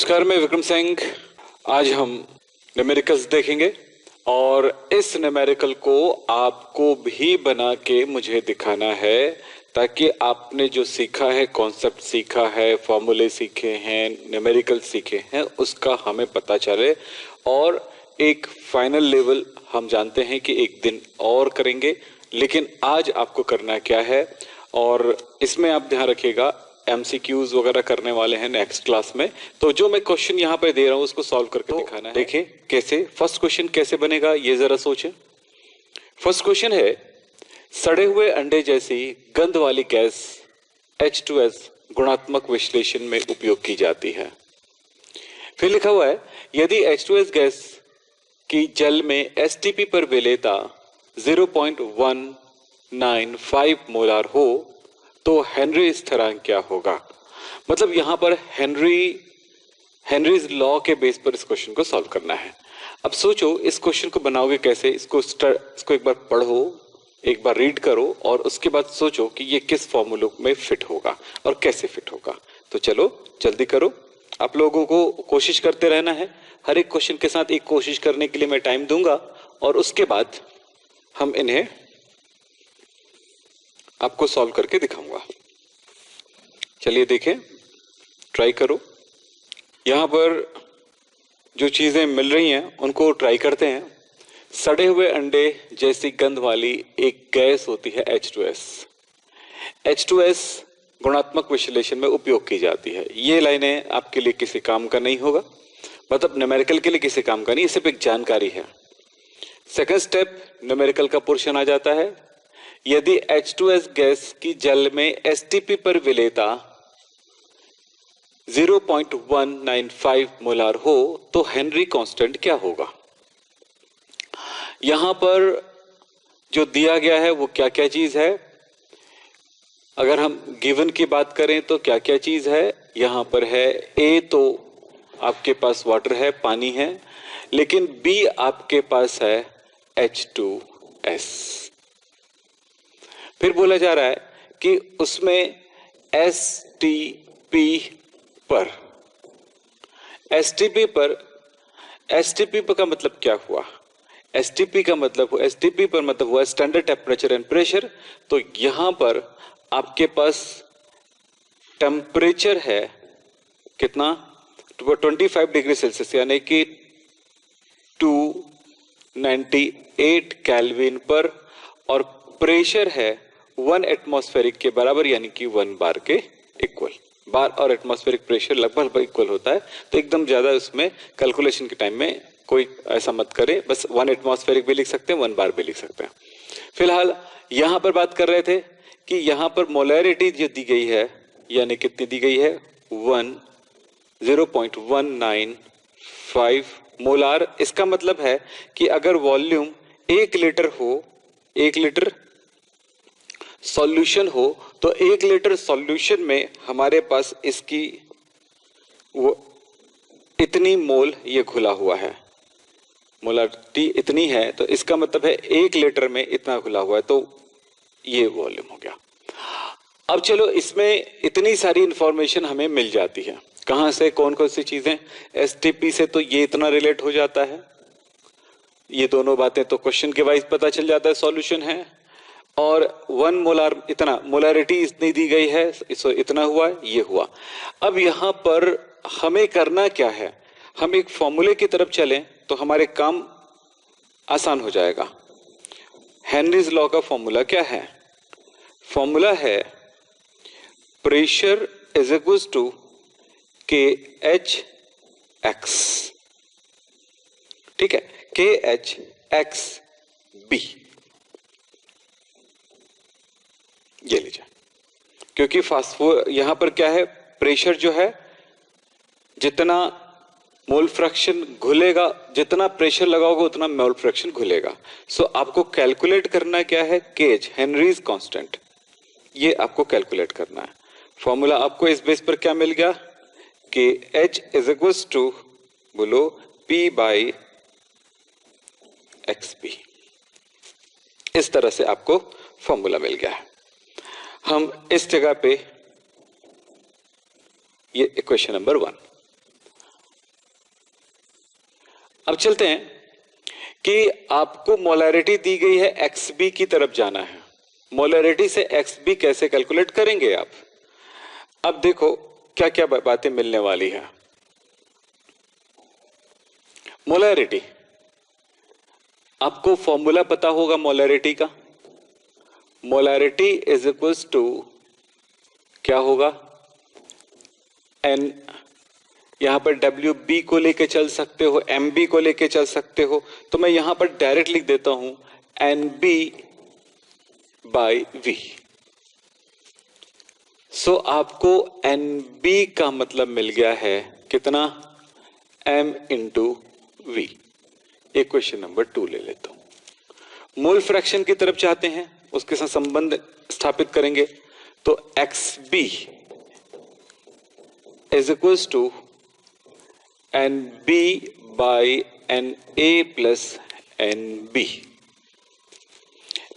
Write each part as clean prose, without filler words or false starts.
नमस्कार, मैं विक्रम सिंह। आज हम न्यूमेरिकल्स देखेंगे और इस न्यूमेरिकल को आपको भी बना के मुझे दिखाना है ताकि आपने जो सीखा है, कॉन्सेप्ट सीखा है, फॉर्मूले सीखे हैं, न्यूमेरिकल सीखे हैं, उसका हमें पता चले। और एक फाइनल लेवल हम जानते हैं कि एक दिन और करेंगे, लेकिन आज आपको करना क्या है, और इसमें आप ध्यान रखिएगा एमसीक्यूज वगैरह करने वाले हैं नेक्स्ट क्लास में। तो जो मैं क्वेश्चन यहाँ पे दे रहा हूँ उसको सॉल्व करके दिखाना है। देखें कैसे, फर्स्ट क्वेश्चन कैसे बनेगा ये जरा सोचें। फर्स्ट क्वेश्चन है, सड़े हुए अंडे जैसी गंध वाली गैस H2S गुणात्मक विश्लेषण में उपयोग की जाती है। फिर लिखा हुआ है, यदि H2S गैस की जल में STP पर विलेयता 0.195 मोलार हो तो हेनरी स्थिरांक क्या होगा। मतलब यहां पर हेनरीज लॉ के बेस पर इस क्वेश्चन को सॉल्व करना है। अब सोचो इस क्वेश्चन को बनाओगे कैसे। इसको एक बार पढ़ो, एक बार रीड करो और उसके बाद सोचो कि ये किस फॉर्मूले में फिट होगा और कैसे फिट होगा। तो चलो जल्दी करो, आप लोगों को कोशिश करते रहना है। हर एक क्वेश्चन के साथ एक कोशिश करने के लिए मैं टाइम दूंगा और उसके बाद हम इन्हें आपको सॉल्व करके दिखाऊंगा। चलिए देखें, ट्राई करो। यहां पर जो चीजें मिल रही हैं उनको ट्राई करते हैं। सड़े हुए अंडे जैसी गंध वाली एक गैस होती है H2S। H2S गुणात्मक विश्लेषण में उपयोग की जाती है। ये लाइनें आपके लिए किसी काम का नहीं होगा, मतलब न्यूमेरिकल के लिए किसी काम का नहीं, ये सिर्फ एक जानकारी है। सेकंड स्टेप न्यूमेरिकल का पोर्शन आ जाता है। यदि H2S गैस की जल में STP पर विलेयता 0.195 मोलार हो तो हेनरी कांस्टेंट क्या होगा। यहां पर जो दिया गया है वो क्या क्या चीज है। अगर हम गिवन की बात करें तो क्या क्या चीज है। यहां पर है A तो आपके पास वाटर है, पानी है, लेकिन B आपके पास है H2S। फिर बोला जा रहा है कि उसमें STP पर का मतलब क्या हुआ। STP पर मतलब हुआ स्टैंडर्ड टेम्परेचर एंड प्रेशर। तो यहां पर आपके पास टेम्परेचर है कितना, 25 डिग्री सेल्सियस, यानी कि 298 केल्विन पर, और प्रेशर है 1 एटमॉस्फेरिक के बराबर, यानी कि 1 बार के इक्वल। बार और एटमॉस्फेरिक प्रेशर लगभग इक्वल होता है, तो एकदम ज्यादा उसमें कैलकुलेशन के टाइम में कोई ऐसा मत करे। बस 1 एटमॉस्फेरिक भी लिख सकते हैं, 1 बार भी लिख सकते हैं। फिलहाल यहां पर बात कर रहे थे कि यहां पर मोलैरिटी जो दी गई है, यानी कितनी दी गई है, 0.195 मोलार। इसका मतलब है कि अगर वॉल्यूम 1 लीटर हो, 1 लीटर सॉल्यूशन हो, तो 1 लीटर सॉल्यूशन में हमारे पास इसकी वो इतनी मोल ये घुला हुआ है, मोलारिटी इतनी है, तो इसका मतलब है 1 लीटर में इतना घुला हुआ है, तो ये वॉल्यूम हो गया। अब चलो, इसमें इतनी सारी इंफॉर्मेशन हमें मिल जाती है। कहां से, कौन कौन सी चीजें। STP से तो ये इतना रिलेट हो जाता है, ये दोनों बातें तो क्वेश्चन के वाइज पता चल जाता है, सॉल्यूशन है। और 1 मोलार, इतना मोलारिटी इतनी दी गई है, इसको इतना हुआ, ये हुआ। अब यहां पर हमें करना क्या है, हम एक फॉर्मूले की तरफ चलें तो हमारे काम आसान हो जाएगा। हेनरीज लॉ का फॉर्मूला क्या है। फॉर्मूला है pressure is equal to KHX, ठीक है, KHXB। ये लीजिए, क्योंकि यहां पर क्या है, प्रेशर जो है, जितना मोल फ्रैक्शन घुलेगा, जितना प्रेशर लगाओगे उतना मोल फ्रैक्शन घुलेगा। सो आपको कैलकुलेट करना क्या है, KH, हेनरीज कांस्टेंट, ये आपको कैलकुलेट करना है। फॉर्मूला आपको इस बेस पर क्या मिल गया, KH इज इक्वल टू, बोलो, P/XB। इस तरह से आपको फॉर्मूला मिल गया है। हम इस जगह पे, ये क्वेश्चन नंबर 1। अब चलते हैं कि आपको मोलैरिटी दी गई है XB की तरफ जाना है। मोलैरिटी से XB कैसे कैलकुलेट करेंगे आप? अब देखो क्या क्या बातें मिलने वाली है। मोलैरिटी, आपको फॉर्मूला पता होगा मोलैरिटी का। मोलैरिटी इज इक्वल्स टू क्या होगा? एन, यहां पर WB को लेके चल सकते हो, MB को लेके चल सकते हो, तो मैं यहां पर डायरेक्ट लिख देता हूं NB बाई V। सो आपको NB का मतलब मिल गया है कितना? M into V। Equation number 2 ले लेता हूं। मोल फ्रैक्शन की तरफ चाहते हैं, उसके साथ संबंध स्थापित करेंगे, तो XB is equals to NB by NA plus NB।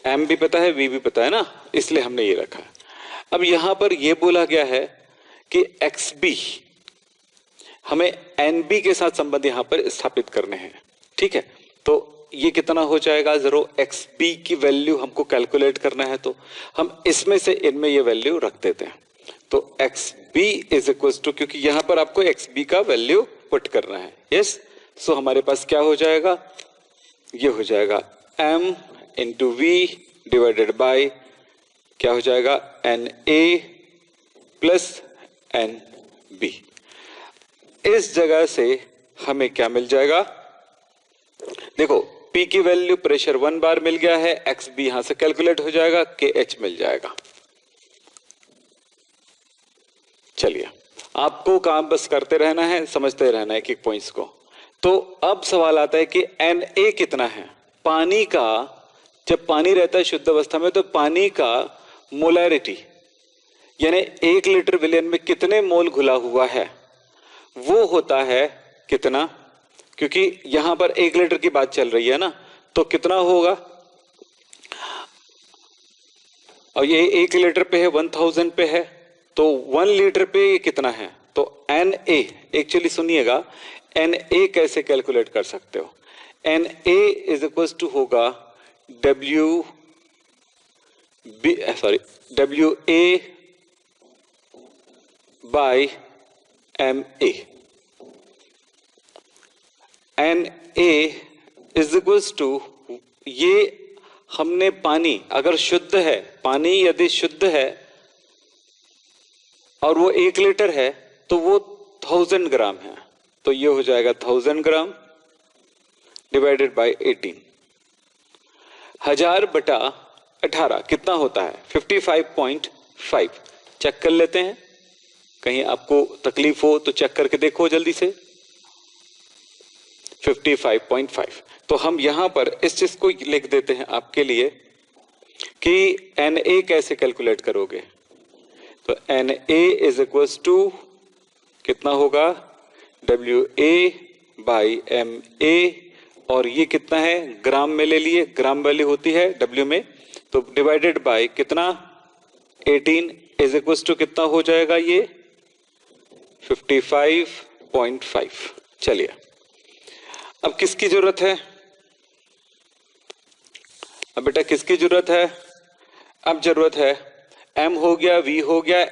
M भी पता है, V भी पता है ना, इसलिए हमने ये रखा। अब यहां पर यह बोला गया है कि XB हमें NB के साथ संबंध यहां पर स्थापित करने हैं, ठीक है। तो ये कितना हो जाएगा? जरूर XB की वैल्यू हमको कैलकुलेट करना है, तो हम इसमें से इनमें ये वैल्यू रख देते हैं। तो XB इज इक्वल टू, क्योंकि यहां पर आपको XB का वैल्यू पुट करना है, यस। सो हमारे पास क्या हो जाएगा? ये हो जाएगा M into V divided by क्या हो जाएगा? NA plus NB। इस जगह से हमें क्या मिल जाएगा? देखो P की वैल्यू प्रेशर 1 बार मिल गया है, XB यहां से कैलकुलेट हो जाएगा, KH मिल जाएगा। चलिए, आपको काम बस करते रहना है, समझते रहना है एक पॉइंट्स को। तो अब सवाल आता है कि Na कितना है? पानी का, जब पानी रहता है शुद्ध अवस्था में, तो पानी का मोलैरिटी यानी 1 लीटर विलियन में कितने मोल घुला हुआ है, वो होता है कितना? क्योंकि यहां पर 1 लीटर की बात चल रही है ना, तो कितना होगा? और ये 1 लीटर पे है, 1000 पे है, तो 1 लीटर पे ये कितना है? तो Na, एक्चुअली सुनिएगा, Na कैसे कैलकुलेट कर सकते हो? Na इज इक्वल टू होगा WA by MA। Na is equal to, ये हमने पानी अगर शुद्ध है, पानी यदि शुद्ध है और वो 1 लीटर है, तो वो 1000 ग्राम है, तो ये हो जाएगा 1000 ग्राम डिवाइडेड बाई 18। 1000 बटा 18 कितना होता है? 55.5। चेक कर लेते हैं, कहीं आपको तकलीफ हो तो चेक करके देखो जल्दी से। 55.5। तो हम यहां पर इस चीज को लिख देते हैं आपके लिए कि Na कैसे कैलकुलेट करोगे। तो Na इज इक्वल टू कितना होगा? WA बाई MA, और ये कितना है? ग्राम में ले लिए, ग्राम वैल्यू होती है W में, तो डिवाइडेड बाय कितना? 18 इज इक्वल टू कितना हो जाएगा? ये 55.5। चलिए, अब किसकी जरूरत है? अब बेटा किसकी जरूरत है? अब जरूरत है M हो गया, V हो गया,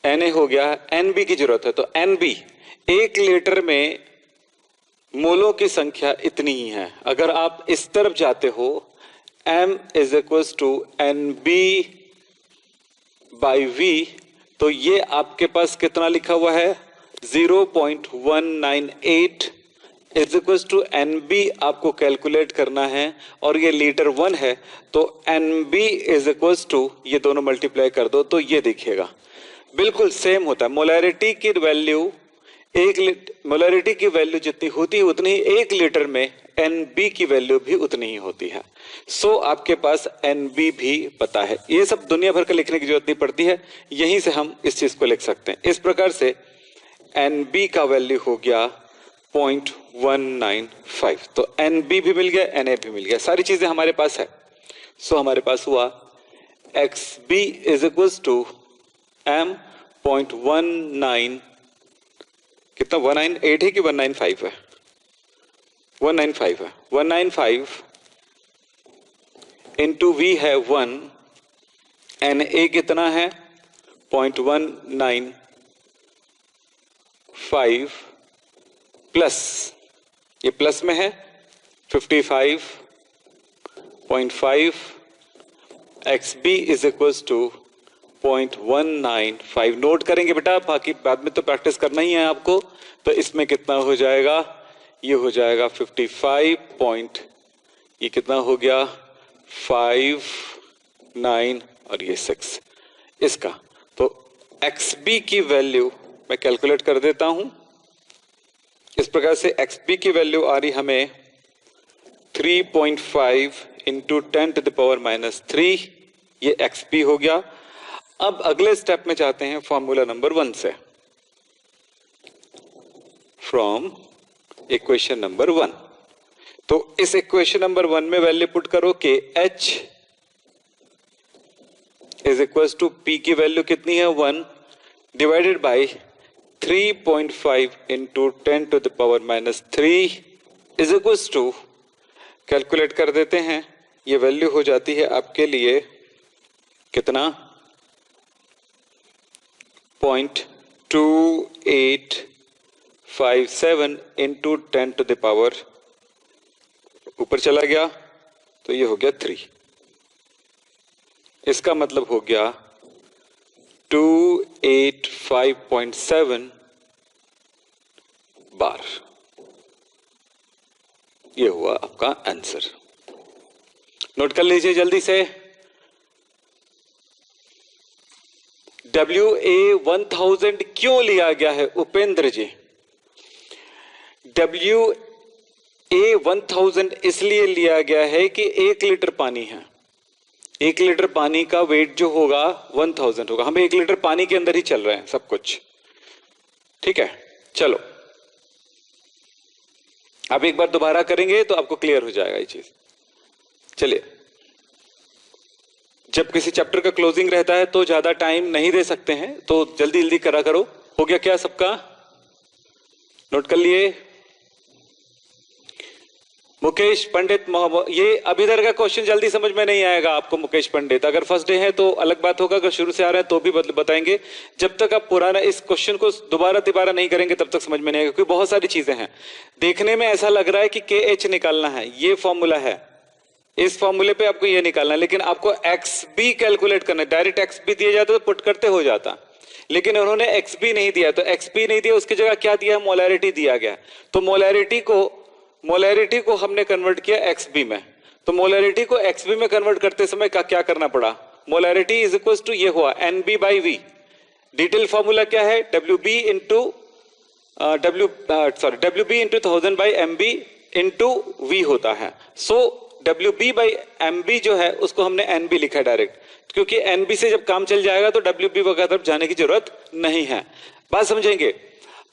Na हो गया, NB की जरूरत है। तो NB 1 लीटर में मोलों की संख्या इतनी ही है। अगर आप इस तरफ जाते हो, M is equal to NB by V, तो ये आपके पास कितना लिखा हुआ है? 0.198 इज इक्वल टू NB आपको कैलकुलेट करना है, और ये लीटर 1 है, तो NB इज इक्वल टू, ये दोनों मल्टीप्लाई कर दो तो ये देखिएगा बिल्कुल सेम होता है। मोलैरिटी की वैल्यू मोलैरिटी की वैल्यू जितनी होती है उतनी ही 1 लीटर में NB की वैल्यू भी उतनी ही होती है। सो आपके पास NB भी पता है। ये सब दुनिया भर का लिखने की जरूरत नहीं पड़ती है, यहीं से हम इस चीज को लिख सकते हैं। इस प्रकार से NB का वैल्यू हो गया 0.195। तो NB भी मिल गया, Na भी मिल गया, सारी चीजें हमारे पास है। सो हमारे पास हुआ XB is equal to M 0.19, कितना 198 है कि 195 है? 195 है, 195 इंटू वी है 1 एन ए कितना है 0.195 प्लस ये प्लस में है 55.5 X B is equal to 0.195। Note करेंगे बेटा, बाकी बाद में तो प्रैक्टिस करना ही है आपको। तो इसमें कितना हो जाएगा, ये हो जाएगा 55 ये कितना हो गया 5 9 और ये 6 इसका। तो एक्स बी की वैल्यू मैं कैलकुलेट कर देता हूं इस प्रकार से। एक्स बी की वैल्यू आ रही हमें 3.5 इंटू 10⁻³ ये एक्स बी हो गया। अब अगले स्टेप में जाते हैं फॉर्मूला नंबर 1 से, फ्रॉम इक्वेशन नंबर 1। तो इस इक्वेशन नंबर 1 में वैल्यू पुट करो कि H is equal to P की वैल्यू कितनी है 1 divided by 3.5 into 10⁻³ is equal to, calculate कर देते हैं, ये वैल्यू हो जाती है आपके लिए कितना 0.2857 इंटू 10⁻, ऊपर चला गया तो ये हो गया 3। इसका मतलब हो गया 285.7 बार। ये हुआ आपका आंसर। नोट कर लीजिए जल्दी से। WA1000 क्यों लिया गया है उपेंद्र जी? WA1000 इसलिए लिया गया है कि 1 लीटर पानी है, 1 लीटर पानी का वेट जो होगा 1000 होगा। हम 1 लीटर पानी के अंदर ही चल रहे हैं सब कुछ, ठीक है। चलो अब एक बार दोबारा करेंगे तो आपको क्लियर हो जाएगा ये चीज। चलिए, जब किसी चैप्टर का क्लोजिंग रहता है तो ज्यादा टाइम नहीं दे सकते हैं, तो जल्दी जल्दी करा करो। हो गया क्या सबका? नोट कर लिए? मुकेश पंडित मोहम्मद, ये अब इधर का क्वेश्चन जल्दी समझ में नहीं आएगा आपको मुकेश पंडित। अगर फर्स्ट डे है तो अलग बात होगा, अगर शुरू से आ रहे हैं तो भी बताएंगे। जब तक आप पुराना इस क्वेश्चन को दोबारा नहीं करेंगे तब तक समझ में नहीं आएगा, क्योंकि बहुत सारी चीजें हैं। देखने में ऐसा लग रहा है कि KH निकालना है, ये फॉर्मूला है, इस फॉर्मूले पे आपको ये निकालना है, लेकिन आपको XB कैलकुलेट करना है। डायरेक्ट XB दिया जाता तो पुट करते हो जाता, लेकिन उन्होंने XB नहीं दिया। तो XB नहीं दिया, उसकी जगह क्या दिया? मोलैरिटी दिया गया। तो मोलैरिटी को हमने कन्वर्ट किया XB में। तो मोलैरिटी को XB में कन्वर्ट करते समय क्या करना पड़ा? मोलैरिटी इज इक्वल टू ये हुआ NB/V। डिटेल फॉर्मूला क्या है? WB into 1000/MB into V होता है। सो WB/MB जो है उसको हमने NB लिखा डायरेक्ट, क्योंकि NB से जब काम चल जाएगा तो WB वगैरह तरफ जाने की जरूरत नहीं है। बात समझेंगे?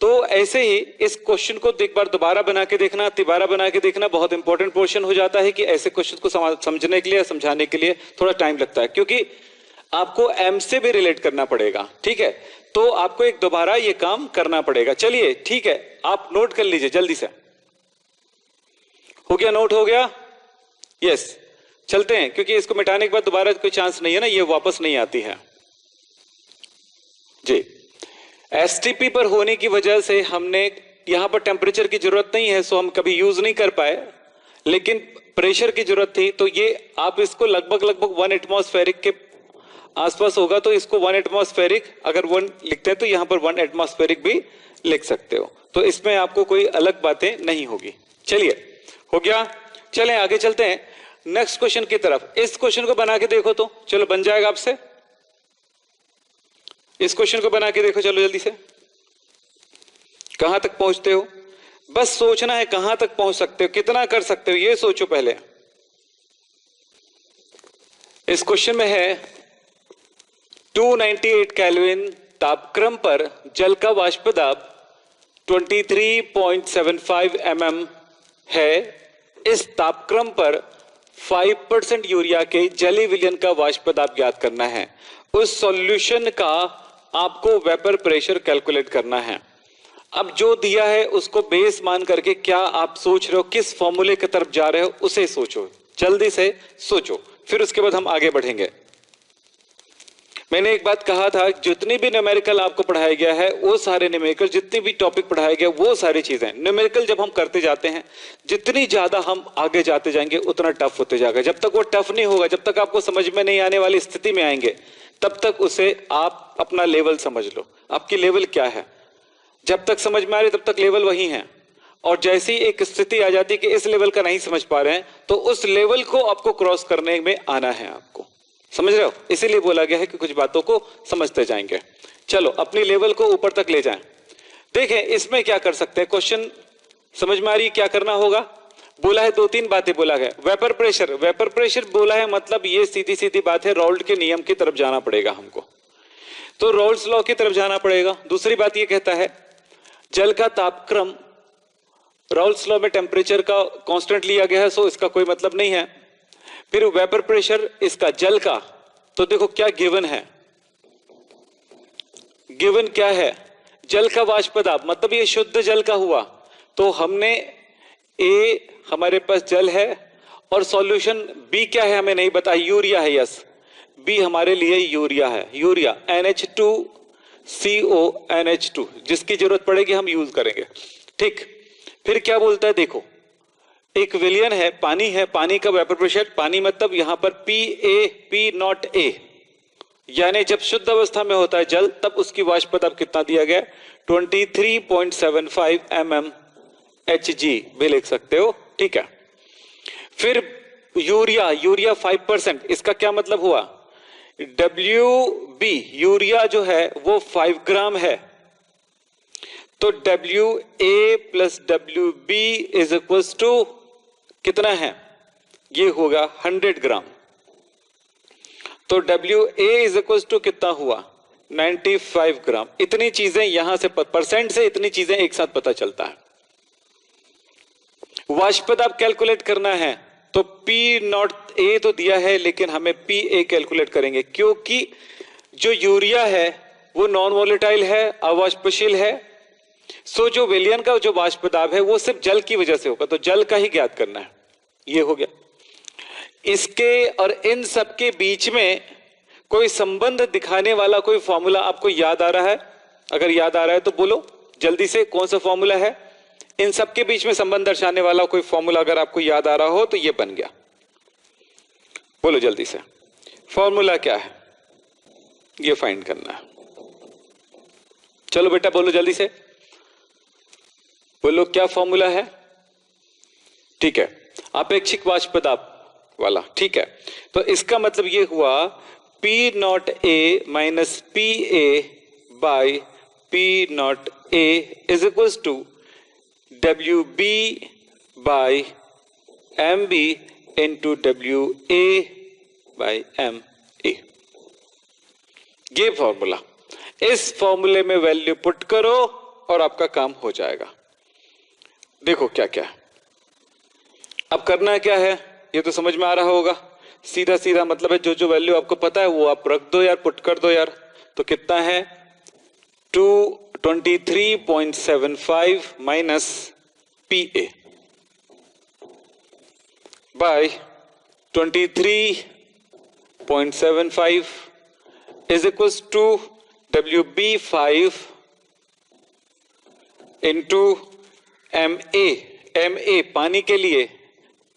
तो ऐसे ही इस क्वेश्चन को एक बार दोबारा बना के देखना, तिबारा बना के देखना, बहुत इंपॉर्टेंट पोर्शन हो जाता है कि ऐसे क्वेश्चन को समझने के लिए, समझाने के लिए थोड़ा टाइम लगता है, क्योंकि आपको M से भी रिलेट करना पड़ेगा, ठीक है। तो आपको एक दोबारा ये काम करना पड़ेगा। चलिए ठीक है, आप नोट कर लीजिए जल्दी से। हो गया? नोट हो गया? यस, चलते हैं, क्योंकि इसको मिटाने के बाद दोबारा कोई चांस नहीं है ना, ये वापस नहीं आती है जी। STP पर होने की वजह से हमने यहां पर टेम्परेचर की जरूरत नहीं है, सो हम कभी यूज नहीं कर पाए, लेकिन प्रेशर की जरूरत थी। तो ये आप इसको लगभग 1 एटमॉस्फेरिक के आसपास होगा, तो इसको 1 एटमॉस्फेरिक अगर 1 लिखते हैं तो यहां पर 1 एटमॉस्फेरिक भी लिख सकते हो। तो इसमें आपको कोई अलग बातें नहीं होगी। चलिए, हो गया? चलें आगे चलते हैं नेक्स्ट क्वेश्चन की तरफ। इस क्वेश्चन को बना के देखो तो चलो, बन जाएगा आपसे। इस क्वेश्चन को बना के देखो, चलो जल्दी से। कहां तक पहुंचते हो? बस सोचना है कहां तक पहुंच सकते हो, कितना कर सकते हो, ये सोचो पहले। इस क्वेश्चन में है 298 केल्विन तापक्रम पर जल का वाष्प दाब 23.75 mm है। इस तापक्रम पर 5% यूरिया के जलीय विलयन का वाष्प दाब ज्ञात करना है। उस सॉल्यूशन का आपको वेपर प्रेशर कैलकुलेट करना है। अब जो दिया है उसको बेस मान करके क्या आप सोच रहे हो, किस फॉर्मूले की तरफ जा रहे हो उसे सोचो, जल्दी से सोचो, फिर उसके बाद हम आगे बढ़ेंगे। मैंने एक बात कहा था, जितनी भी न्यूमेरिकल आपको पढ़ाया गया है वो सारे न्यूमेरिकल, जितनी भी टॉपिक पढ़ाया गया वो सारी चीजें न्यूमेरिकल जब हम करते जाते हैं, जितनी ज्यादा हम आगे जाते जाएंगे उतना टफ होते जाएगा। जब तक वो टफ नहीं होगा, जब तक आपको समझ में नहीं आने वाली स्थिति में आएंगे, तब तक उसे आप अपना लेवल समझ लो, आपकी लेवल क्या है। जब तक समझ में आ रही तब तक लेवल वही है, और जैसी एक स्थिति आ जाती है कि इस लेवल का नहीं समझ पा रहे हैं, तो उस लेवल को आपको क्रॉस करने में आना है आपको, समझ रहे हो। इसीलिए बोला गया है कि कुछ बातों को समझते जाएंगे। चलो अपनी लेवल को ऊपर तक ले जाएं। देखें इसमें क्या कर सकते हैं, क्वेश्चन समझ में आ रही है क्या करना होगा। बोला है दो तीन बातें बोला है। वेपर प्रेशर, वेपर प्रेशर बोला है मतलब ये सीधी सीधी बात है, राउल्ट के नियम की तरफ जाना पड़ेगा हमको, तो राउल्ट्स लॉ की तरफ जाना पड़ेगा। दूसरी बात ये कहता है जल का तापक्रम, राउल्ट्स लॉ में टेम्परेचर का कांस्टेंट लिया गया है, सो इसका कोई मतलब नहीं है। फिर वेपर प्रेशर इसका जल का, तो देखो क्या गिवन है, गिवन क्या है, जल का वाष्प दाब, मतलब ये शुद्ध जल का हुआ, तो हमने ए हमारे पास जल है और सॉल्यूशन बी क्या है हमें नहीं पता, यूरिया है, यस बी हमारे लिए यूरिया है, यूरिया NH2CO NH2, जिसकी जरूरत पड़ेगी हम यूज करेंगे, ठीक। फिर क्या बोलता है देखो, एक विलियन है, पानी है, पानी का वेपर प्रेशर, पानी मतलब यहां पर P0A, यानी जब शुद्ध अवस्था में होता है जल तब उसकी वाष्प दाब कितना दिया गया, 23.75 mmHg भी लिख सकते हो, ठीक है। फिर यूरिया, यूरिया 5%, इसका क्या मतलब हुआ, WB यूरिया जो है वो 5 ग्राम है, तो WA plus WB is equal to कितना है, ये होगा 100 ग्राम, तो WA इज इक्वल टू कितना हुआ 95 ग्राम। इतनी चीजें यहां से परसेंट से इतनी चीजें एक साथ पता चलता है। वाष्प दाब कैलकुलेट करना है तो P0A तो दिया है, लेकिन हमें PA कैलकुलेट करेंगे, क्योंकि जो यूरिया है वो नॉन वोलेटाइल है, अवाष्पशील है, सो जो विलियन का जो वाष्प दाब है वो सिर्फ जल की वजह से होगा, तो जल का ही ज्ञात करना है, ये हो गया। इसके और इन सब के बीच में कोई संबंध दिखाने वाला कोई फॉर्मूला आपको याद आ रहा है, अगर याद आ रहा है तो बोलो जल्दी से कौन सा फॉर्मूला है, इन सब के बीच में संबंध दर्शाने वाला कोई फॉर्मूला अगर आपको याद आ रहा हो तो ये बन गया, बोलो जल्दी से फॉर्मूला क्या है, ये फाइंड करना है। चलो बेटा बोलो जल्दी से, बोलो क्या फॉर्मूला है, ठीक है, अपेक्षिक वाष्प दाब वाला, ठीक है। तो इसका मतलब ये हुआ P0A minus PA by P0A is equal to WB by MB into WA by MA, ये फॉर्मूला, इस फॉर्मूले में वैल्यू पुट करो और आपका काम हो जाएगा। देखो क्या क्या है, अब करना क्या है ये तो समझ में आ रहा होगा, सीधा सीधा मतलब है जो जो वैल्यू आपको पता है वो आप रख दो यार, पुट कर दो यार। तो कितना है 223.75 minus PA by 23.75 is equals to WB5 into MA पानी के लिए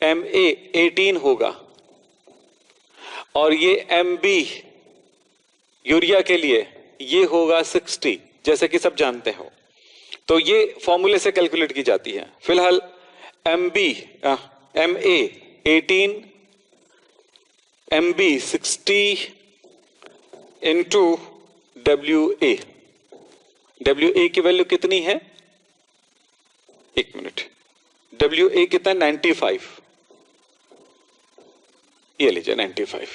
MA 18 होगा, और ये MB यूरिया के लिए ये होगा 60, जैसे कि सब जानते हो। तो ये फॉर्मूले से कैलकुलेट की जाती है। फिलहाल MA 18 MB 60 इंटू WA की वैल्यू कितनी है, एक मिनट, WA कितना 95, ये लीजिए 95।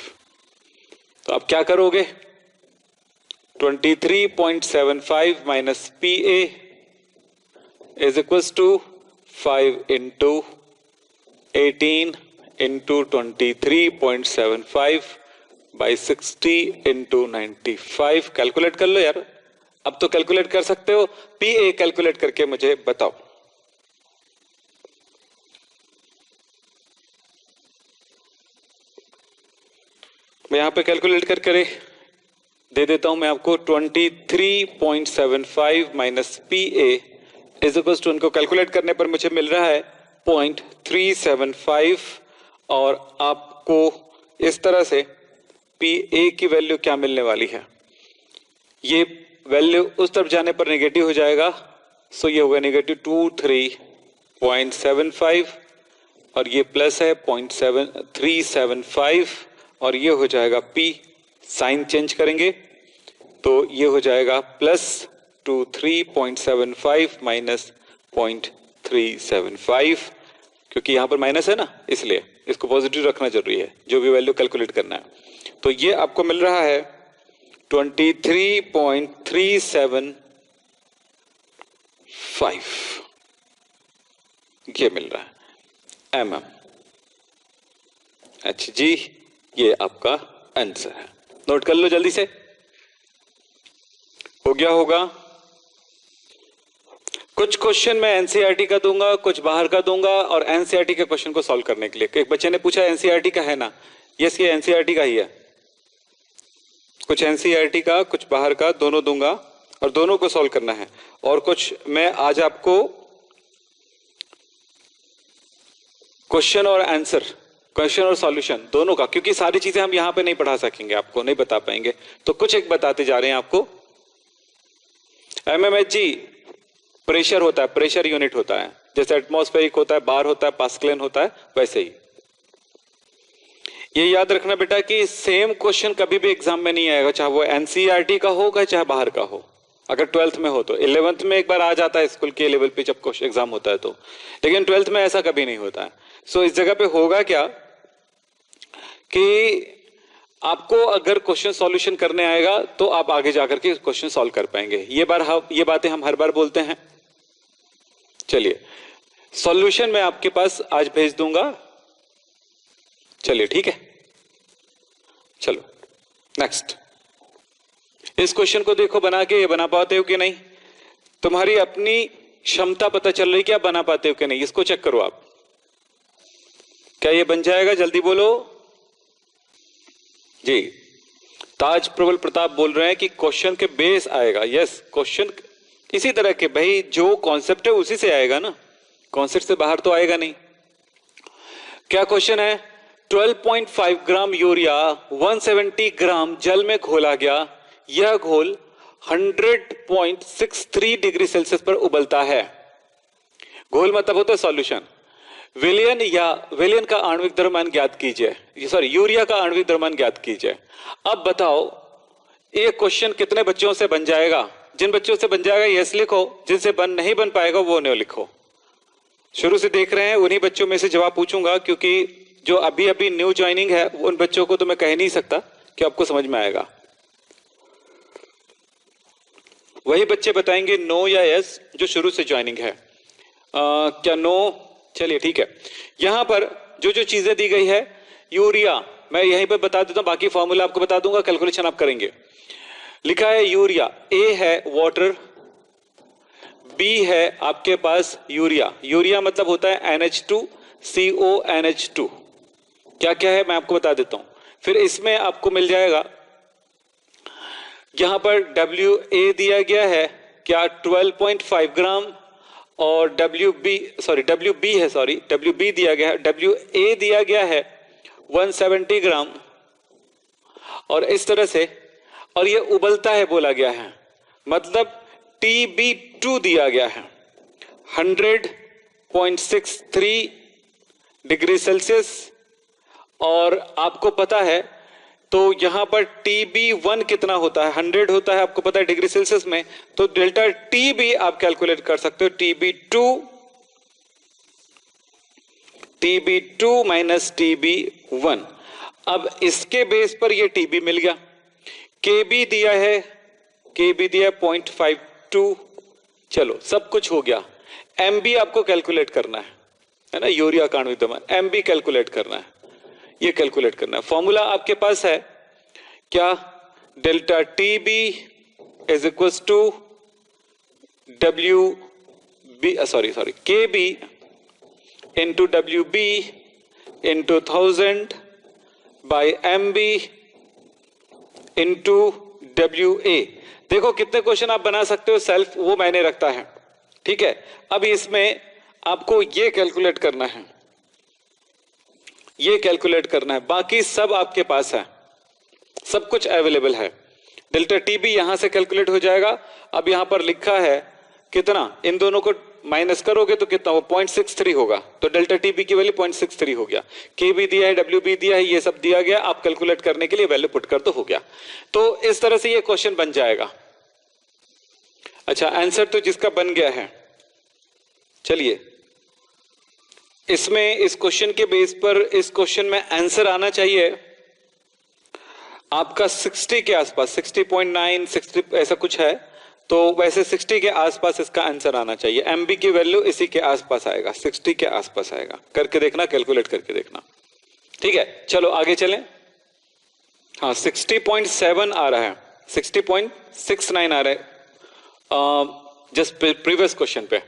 तो अब क्या करोगे 23.75 minus PA is equal to 5 into 18 into 23.75 by 60 into 95, calculate कर लो यार, अब तो कैलकुलेट कर सकते हो, पी ए कैलकुलेट करके मुझे बताओ। मैं यहां पे कैलकुलेट करके दे देता हूं मैं आपको 23.75 minus P A is equal to, उनको कैलकुलेट करने पर मुझे मिल रहा है 0.375, और आपको इस तरह से पी ए की वैल्यू क्या मिलने वाली है, ये वैल्यू उस तरफ जाने पर नेगेटिव हो जाएगा, सो ये होगा नेगेटिव 23.75 और ये प्लस है 0.7375 और ये हो जाएगा पी, साइन चेंज करेंगे तो ये हो जाएगा प्लस 23.75 माइनस 0.375, क्योंकि यहां पर माइनस है ना इसलिए इसको पॉजिटिव रखना जरूरी है जो भी वैल्यू कैलकुलेट करना है। तो ये आपको मिल रहा है 23.375, ये मिल रहा है mm। अच्छा जी, ये आपका आंसर है, नोट कर लो जल्दी से, हो गया होगा। कुछ क्वेश्चन मैं एनसीईआरटी का दूंगा, कुछ बाहर का दूंगा, और एनसीईआरटी के क्वेश्चन को सॉल्व करने के लिए एक बच्चे ने पूछा एनसीईआरटी का है ना, यस ये एनसीईआरटी का ही है, कुछ एनसीईआरटी का कुछ बाहर का दोनों दूंगा और दोनों को सॉल्व करना है, और कुछ मैं आज आपको क्वेश्चन और आंसर, क्वेश्चन और सॉल्यूशन दोनों का, क्योंकि सारी चीजें हम यहां पे नहीं पढ़ा सकेंगे, आपको नहीं बता पाएंगे, तो कुछ एक बताते जा रहे हैं आपको। एमएमएचजी प्रेशर होता है, प्रेशर यूनिट होता है, जैसे एटमॉस्फेरिक होता है, बार होता है, पास्कल होता है, वैसे ही ये याद रखना बेटा कि सेम क्वेश्चन कभी भी एग्जाम में नहीं आएगा, चाहे वो एनसीईआरटी का हो चाहे बाहर का हो। अगर 12th में हो तो 11th में एक बार आ जाता है स्कूल के लेवल पे जब एग्जाम होता है तो, लेकिन 12th में ऐसा कभी नहीं होता है। सो इस जगह पे होगा क्या कि आपको अगर क्वेश्चन सॉल्यूशन करने आएगा तो आप आगे जाकर के क्वेश्चन सॉल्व कर पाएंगे। ये बातें हम हर बार बोलते हैं। चलिए सॉल्यूशन मैं आपके पास आज भेज दूंगा, चलिए ठीक है। चलो नेक्स्ट, इस क्वेश्चन को देखो बना के, ये बना पाते हो कि नहीं, तुम्हारी अपनी क्षमता पता चल रही कि आप बना पाते हो कि नहीं, इसको चेक करो आप। क्या ये बन जाएगा, जल्दी बोलो जी। ताज प्रबल प्रताप बोल रहे हैं कि क्वेश्चन के बेस आएगा, यस क्वेश्चन इसी तरह के, भाई जो कॉन्सेप्ट है उसी से आएगा ना, कॉन्सेप्ट से बाहर तो आएगा नहीं। क्या क्वेश्चन है, 12.5 ग्राम यूरिया 170 ग्राम जल में घोला गया, यह घोल 100.63 डिग्री सेल्सियस पर उबलता है। घोल मतलब होता है सॉल्यूशन। विलियन का आणविक द्रव्यमान ज्ञात कीजिए, सॉरी यूरिया का आणविक द्रव्यमान ज्ञात कीजिए। अब बताओ ये क्वेश्चन कितने बच्चों से बन जाएगा, जिन बच्चों से बन जाएगा यस लिखो, जिनसे नहीं बन पाएगा वो नो लिखो। शुरू से देख रहे हैं उन्हीं बच्चों में से जवाब पूछूंगा, क्योंकि जो अभी अभी न्यू ज्वाइनिंग है उन बच्चों को तो मैं कह नहीं सकता कि आपको समझ में आएगा। वही बच्चे बताएंगे नो या यस जो शुरू से ज्वाइनिंग है। क्या नो, चलिए ठीक है। यहां पर जो जो चीजें दी गई है, यूरिया मैं यहीं पर बता देता हूं, बाकी फॉर्मूला आपको बता दूंगा, कैलकुलेशन आप करेंगे। लिखा है यूरिया, ए है वाटर, बी है आपके पास यूरिया, यूरिया मतलब होता है NH2CONH2। क्या क्या है मैं आपको बता देता हूं, फिर इसमें आपको मिल जाएगा, यहां पर WA दिया गया है क्या 12.5 ग्राम, और WB दिया गया है, WA दिया गया है 170 ग्राम, और इस तरह से, और ये उबलता है बोला गया है, मतलब TB2 दिया गया है 100.63 डिग्री सेल्सियस, और आपको पता है तो यहां पर TB1 कितना होता है, 100 होता है, आपको पता है डिग्री सेल्सियस में, तो डेल्टा T भी आप कैलकुलेट कर सकते हो, TB2 माइनस TB1। अब इसके बेस पर ये TB मिल गया, KB दिया है 0.52, चलो सब कुछ हो गया। MB आपको कैलकुलेट करना है ना, यूरिया का आणविक द्रव्यमान, MB कैलकुलेट करना है, ये कैलकुलेट करना है। फॉर्मूला आपके पास है क्या, delta TB is equal to W B, sorry K B into W B into 1000 by M B into W A. देखो कितने क्वेश्चन आप बना सकते हो सेल्फ, वो मैंने रखता है। ठीक है, अब इसमें आपको ये कैलकुलेट करना है, ये कैलकुलेट करना है, बाकी सब आपके पास है, सब कुछ अवेलेबल है। डेल्टा टी बी यहां से कैलकुलेट हो जाएगा। अब यहां पर लिखा है कितना, इन दोनों को माइनस करोगे तो कितना, वो 0.63 होगा। तो डेल्टा टी बी की वैल्यू 0.63 हो गया। के बी दिया है, डब्ल्यू बी दिया है, ये सब दिया गया। आप कैलकुलेट करने के लिए वैल्यू पुट कर तो हो गया। तो इस तरह से ये क्वेश्चन बन जाएगा। अच्छा, आंसर तो जिसका बन गया है, चलिए इसमें इस क्वेश्चन के बेस पर इस क्वेश्चन में आंसर आना चाहिए आपका 60 के आसपास, 60.9 60 ऐसा कुछ है। तो वैसे 60 के आसपास इसका आंसर आना चाहिए। एमबी की वैल्यू इसी के आसपास आएगा, 60 के आसपास आएगा। करके देखना, कैलकुलेट करके देखना। ठीक है, चलो आगे चलें। हाँ, 60.7 आ रहा है, 60.69 आ रहा है जस्ट प्रीवियस क्वेश्चन पे।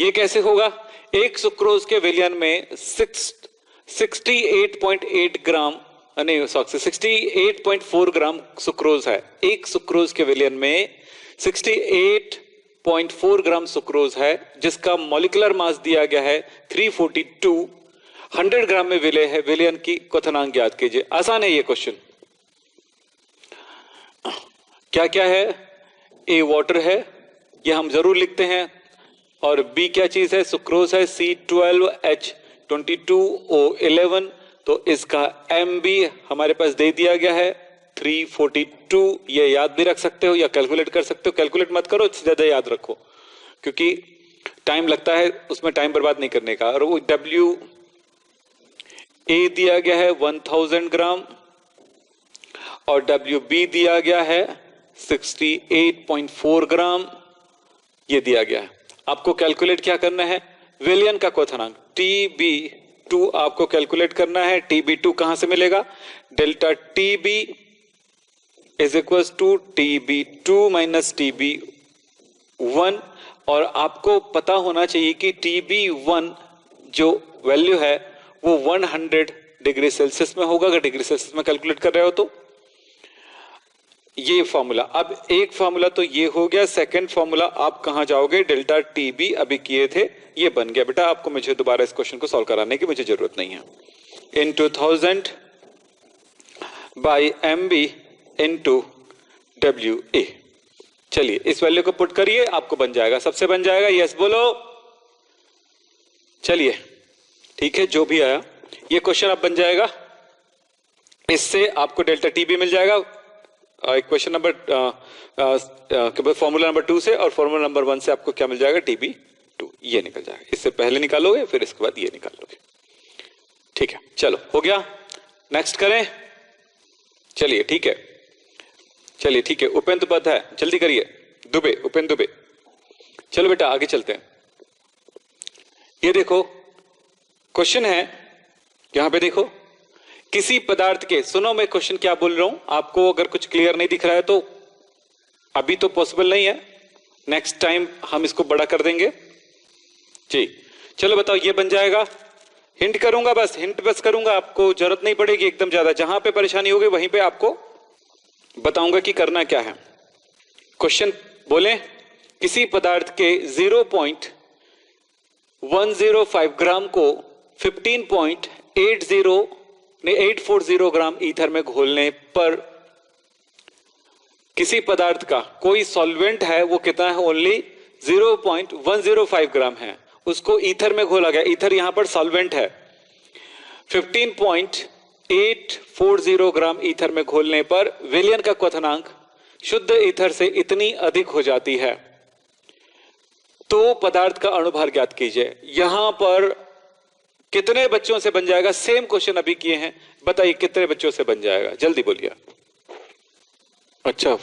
ये कैसे होगा, एक सुक्रोज के विलियन में 68.8 ग्राम, नहीं सॉरी 68.4 ग्राम सुक्रोज है। एक सुक्रोज के विलियन में 68.4 ग्राम सुक्रोज है, जिसका मॉलिक्यूलर मास दिया गया है 342। 100 ग्राम में विलय है, विलियन की क्वथनांक ज्ञात कीजिए। आसान है ये क्वेश्चन। क्या क्या है, ए वाटर है, ये हम जरूर लिखते हैं, और बी क्या चीज है, सुक्रोज है, C12H22O11। तो इसका एम बी हमारे पास दे दिया गया है 342। ये याद भी रख सकते हो या कैलकुलेट कर सकते हो। कैलकुलेट मत करो, ज्यादा याद रखो, क्योंकि टाइम लगता है, उसमें टाइम बर्बाद नहीं करने का। और वो डब्ल्यू ए दिया गया है 1000 ग्राम, और डब्ल्यू बी दिया गया है 68.4 ग्राम, ये दिया गया है। आपको कैलकुलेट क्या करना है, विलियन का क्वथनांक TB2 आपको कैलकुलेट करना है। TB2 कहां से मिलेगा, delta TB is equal to TB2 minus TB1। और आपको पता होना चाहिए कि TB1 जो वैल्यू है वो 100 डिग्री सेल्सियस में होगा, अगर डिग्री सेल्सियस में कैलकुलेट कर रहे हो तो। ये फॉर्मूला, अब एक फॉर्मूला तो ये हो गया। सेकंड फॉर्मूला आप कहां जाओगे, डेल्टा टीबी अभी किए थे, ये बन गया बेटा। आपको मुझे दोबारा इस क्वेश्चन को सॉल्व कराने की मुझे जरूरत नहीं है। Into 1000 by M B into W A. चलिए इस वैल्यू को पुट करिए, आपको बन जाएगा, सबसे बन जाएगा। यस बोलो। चलिए ठीक है, जो भी आया ये क्वेश्चन अब बन जाएगा। इससे आपको डेल्टा टीबी मिल जाएगा क्वेश्चन नंबर फॉर्मूला नंबर 2 से, और फॉर्मूला नंबर 1 से आपको क्या मिल जाएगा, TB2 ये निकल जाएगा। इससे पहले निकालोगे, फिर इसके बाद ये निकाल लोगे। ठीक है, चलो हो गया, नेक्स्ट करें। चलिए ठीक है, चलिए ठीक है। उपेंद्र पद है, जल्दी करिए। दुबे, उपेंद्र दुबे। चलो बेटा आगे चलते हैं। ये देखो क्वेश्चन है, यहां पे देखो, किसी पदार्थ के, सुनो मैं क्वेश्चन क्या बोल रहा हूं, आपको अगर कुछ क्लियर नहीं दिख रहा है तो अभी तो पॉसिबल नहीं है, नेक्स्ट टाइम हम इसको बड़ा कर देंगे जी। चलो बताओ, ये बन जाएगा। हिंट करूंगा, बस हिंट बस करूंगा, आपको जरूरत नहीं पड़ेगी एकदम ज्यादा। जहां पे परेशानी होगी वहीं पे आपको बताऊंगा कि करना क्या है। क्वेश्चन बोले, किसी पदार्थ के 0.105 ग्राम को 840 ग्राम ईथर में घोलने पर किसी पदार्थ का कोई सॉल्वेंट है, वो कितना है, ओनली 0.105 ग्राम है, उसको ईथर में घोला गया। ईथर यहां पर सॉल्वेंट है। 15.840 ग्राम ईथर में घोलने पर विलियन का क्वथनांक शुद्ध ईथर से इतनी अधिक हो जाती है, तो पदार्थ का अणुभार ज्ञात कीजिए। यहां पर कितने बच्चों से बन जाएगा, सेम क्वेश्चन अभी किए हैं, बताइए कितने बच्चों से बन जाएगा, जल्दी बोलिए। अच्छा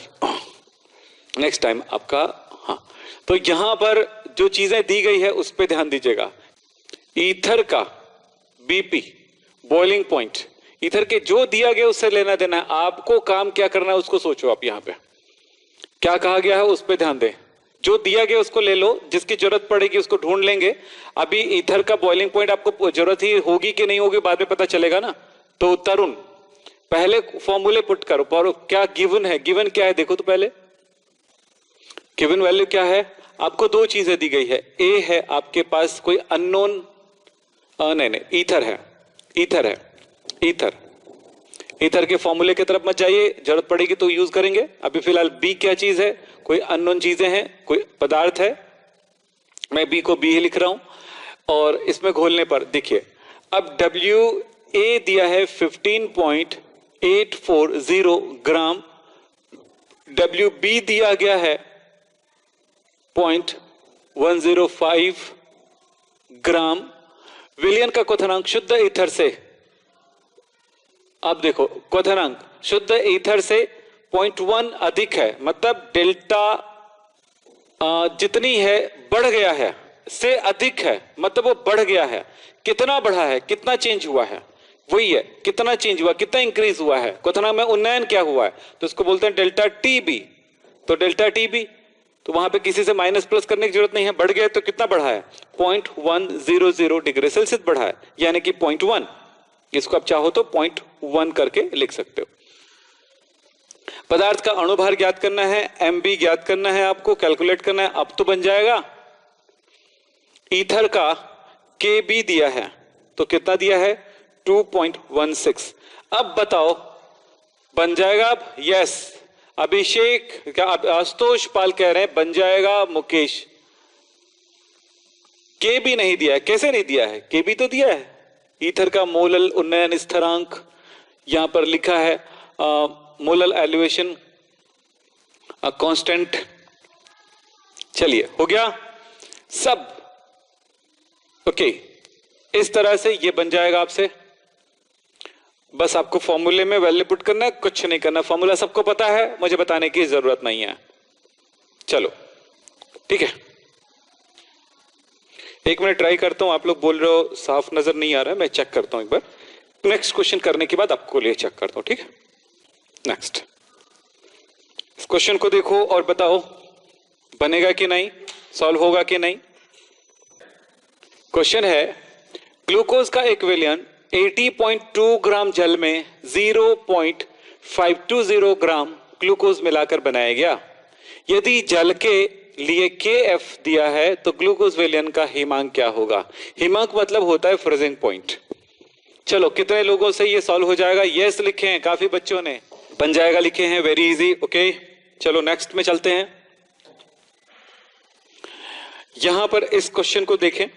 नेक्स्ट टाइम आपका, हाँ तो यहां पर जो चीजें दी गई है उस पर ध्यान दीजिएगा। ईथर का बीपी बॉइलिंग पॉइंट, ईथर के जो दिया गया उससे लेना देना है। आपको काम क्या करना है उसको सोचो आप। यहां पे क्या कहा गया है उस पर ध्यान दें। जो दिया गया उसको ले लो, जिसकी जरूरत पड़ेगी उसको ढूंढ लेंगे। अभी ईथर का बॉइलिंग पॉइंट आपको जरूरत ही होगी कि नहीं होगी बाद में पता चलेगा ना। तो तरुण पहले फॉर्मूले पुट करो। पर क्या गिवन है, गिवन क्या है देखो तो पहले गिवन वैल्यू क्या है। आपको दो चीजें दी गई है, ए है आपके पास कोई अननोन, नहीं ईथर है, ईथर है, ईथर। ईथर के फॉर्मूले की तरफ मत जाइए, जरूरत पड़ेगी तो यूज करेंगे। अभी फिलहाल बी क्या चीज है, कोई अननोन चीजें हैं, कोई पदार्थ है। मैं बी को बी ही लिख रहा हूं। और इसमें घोलने पर देखिए, अब डब्ल्यू ए दिया है 15.840 ग्राम, डब्ल्यू बी दिया गया है 0.105 ग्राम। विलयन का क्वथनांक शुद्ध ईथर से, अब देखो क्वथनांक शुद्ध ईथर से 0.1 अधिक है, मतलब डेल्टा जितनी है बढ़ गया है से अधिक है, मतलब वो बढ़ गया है। कितना बढ़ा है, कितना चेंज हुआ है, वही है कितना चेंज हुआ, कितना इंक्रीज हुआ है, क्वथनांक में उन्नयन क्या हुआ है, तो इसको बोलते हैं डेल्टा टी बी। तो डेल्टा टी बी, तो वहां पे किसी से माइनस प्लस करने की जरूरत नहीं है, बढ़ गया तो कितना बढ़ा है 0.100 डिग्री सेल्सियस बढ़ा है, यानी कि 0.1। इसको आप चाहो तो 0.1 करके लिख सकते हो। पदार्थ का अणुभार ज्ञात करना है, एमबी ज्ञात करना है, आपको कैलकुलेट करना है। अब तो बन जाएगा, ईथर का के बी दिया है तो कितना दिया है 2.16। अब बताओ बन जाएगा अब, यस। अभिषेक क्या आशुतोष पाल कह रहे हैं बन जाएगा, मुकेश के बी नहीं दिया है। कैसे नहीं दिया है, के बी तो दिया है। ईथर का मोलल उन्नयन स्थिरांक यहां पर लिखा है, मोलल एलिवेशन कांस्टेंट। चलिए हो गया सब, ओके। इस तरह से ये बन जाएगा आपसे। बस आपको फॉर्मूले में वैल्यू पुट करना है, कुछ नहीं करना। फॉर्मूला सबको पता है, मुझे बताने की जरूरत नहीं है। चलो ठीक है, एक मिनट ट्राई करता हूं। आप लोग बोल रहे हो साफ नजर नहीं आ रहा है, मैं चेक करता हूं एक बार। नेक्स्ट क्वेश्चन करने के बाद आपको लिए चेक करता हूं, ठीक है। नेक्स्ट इस क्वेश्चन को देखो और बताओ बनेगा कि नहीं, सॉल्व होगा कि नहीं। क्वेश्चन है, ग्लूकोज का एक विलयन 80.2 ग्राम जल में 0.520 ग्राम ग्लूकोज मिलाकर बनाया गया। यदि जल के लिए KF दिया है तो ग्लूकोज विलयन का हिमांक क्या होगा। हिमांक मतलब होता है फ्रीजिंग पॉइंट। चलो कितने लोगों से ये सॉल्व हो जाएगा, यस लिखे हैं काफी बच्चों ने, बन जाएगा लिखे हैं, वेरी इजी, ओके। चलो नेक्स्ट में चलते हैं। यहां पर इस क्वेश्चन को देखें,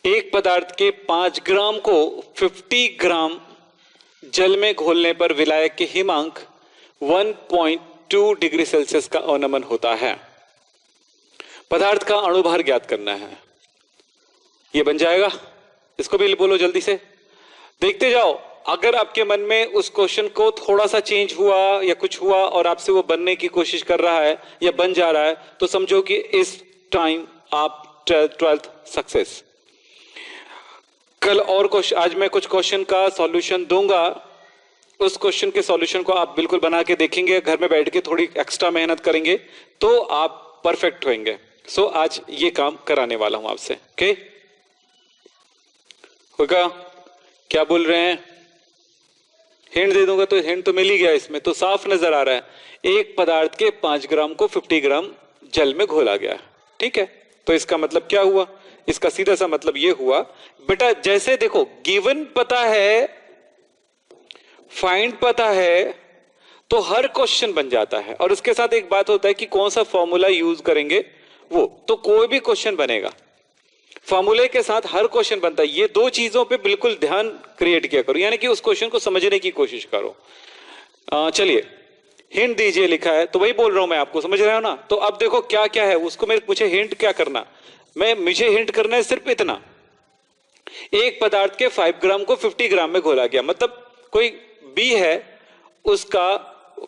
एक पदार्थ के 5 ग्राम को 50 ग्राम जल में घोलने पर विलायक के हिमांक 1.2 डिग्री सेल्सियस का अवनमन होता है। पदार्थ का अणुभार ज्ञात करना है। ये बन जाएगा, इसको भी बोलो जल्दी से, देखते जाओ। अगर आपके मन में उस क्वेश्चन को थोड़ा सा चेंज हुआ या कुछ हुआ और आपसे वो बनने की कोशिश कर रहा है या बन जा रहा है, तो समझो कि इस टाइम आप 12th सक्सेस। कल और क्वेश्चन, आज मैं कुछ क्वेश्चन का सॉल्यूशन दूंगा, उस क्वेश्चन के सॉल्यूशन को आप बिल्कुल बना के देखेंगे, घर में बैठ के थोड़ी एक्स्ट्रा मेहनत करेंगे तो आप परफेक्ट होंगे। सो आज ये काम कराने वाला हूं आपसे, ओके। होगा, क्या बोल रहे हैं, हिंट दे दूंगा तो हिंट तो मिल ही गया, इसमें तो साफ नजर आ रहा है। एक पदार्थ के 5 ग्राम को 50 ग्राम जल में घोला गया, ठीक है। तो इसका मतलब क्या हुआ, इसका सीधा सा मतलब ये हुआ बेटा, जैसे देखो गिवन पता है, फाइंड पता है, तो हर क्वेश्चन बन जाता है। और उसके साथ एक बात होता है कि कौन सा फॉर्मूला यूज करेंगे, वो तो कोई भी क्वेश्चन बनेगा, फॉर्मूले के साथ हर क्वेश्चन बनता है। ये दो चीजों पे बिल्कुल ध्यान क्रिएट किया करो, यानी कि उस क्वेश्चन को समझने की कोशिश करो। चलिए हिंट दीजिए लिखा है, तो वही बोल रहा हूं मैं आपको, समझ रहे हो ना। तो अब देखो क्या क्या है उसको, मेरे मुझे हिंट क्या करना, मुझे हिंट करना है सिर्फ इतना, एक पदार्थ के 5 ग्राम को 50 ग्राम में घोला गया, मतलब कोई बी है उसका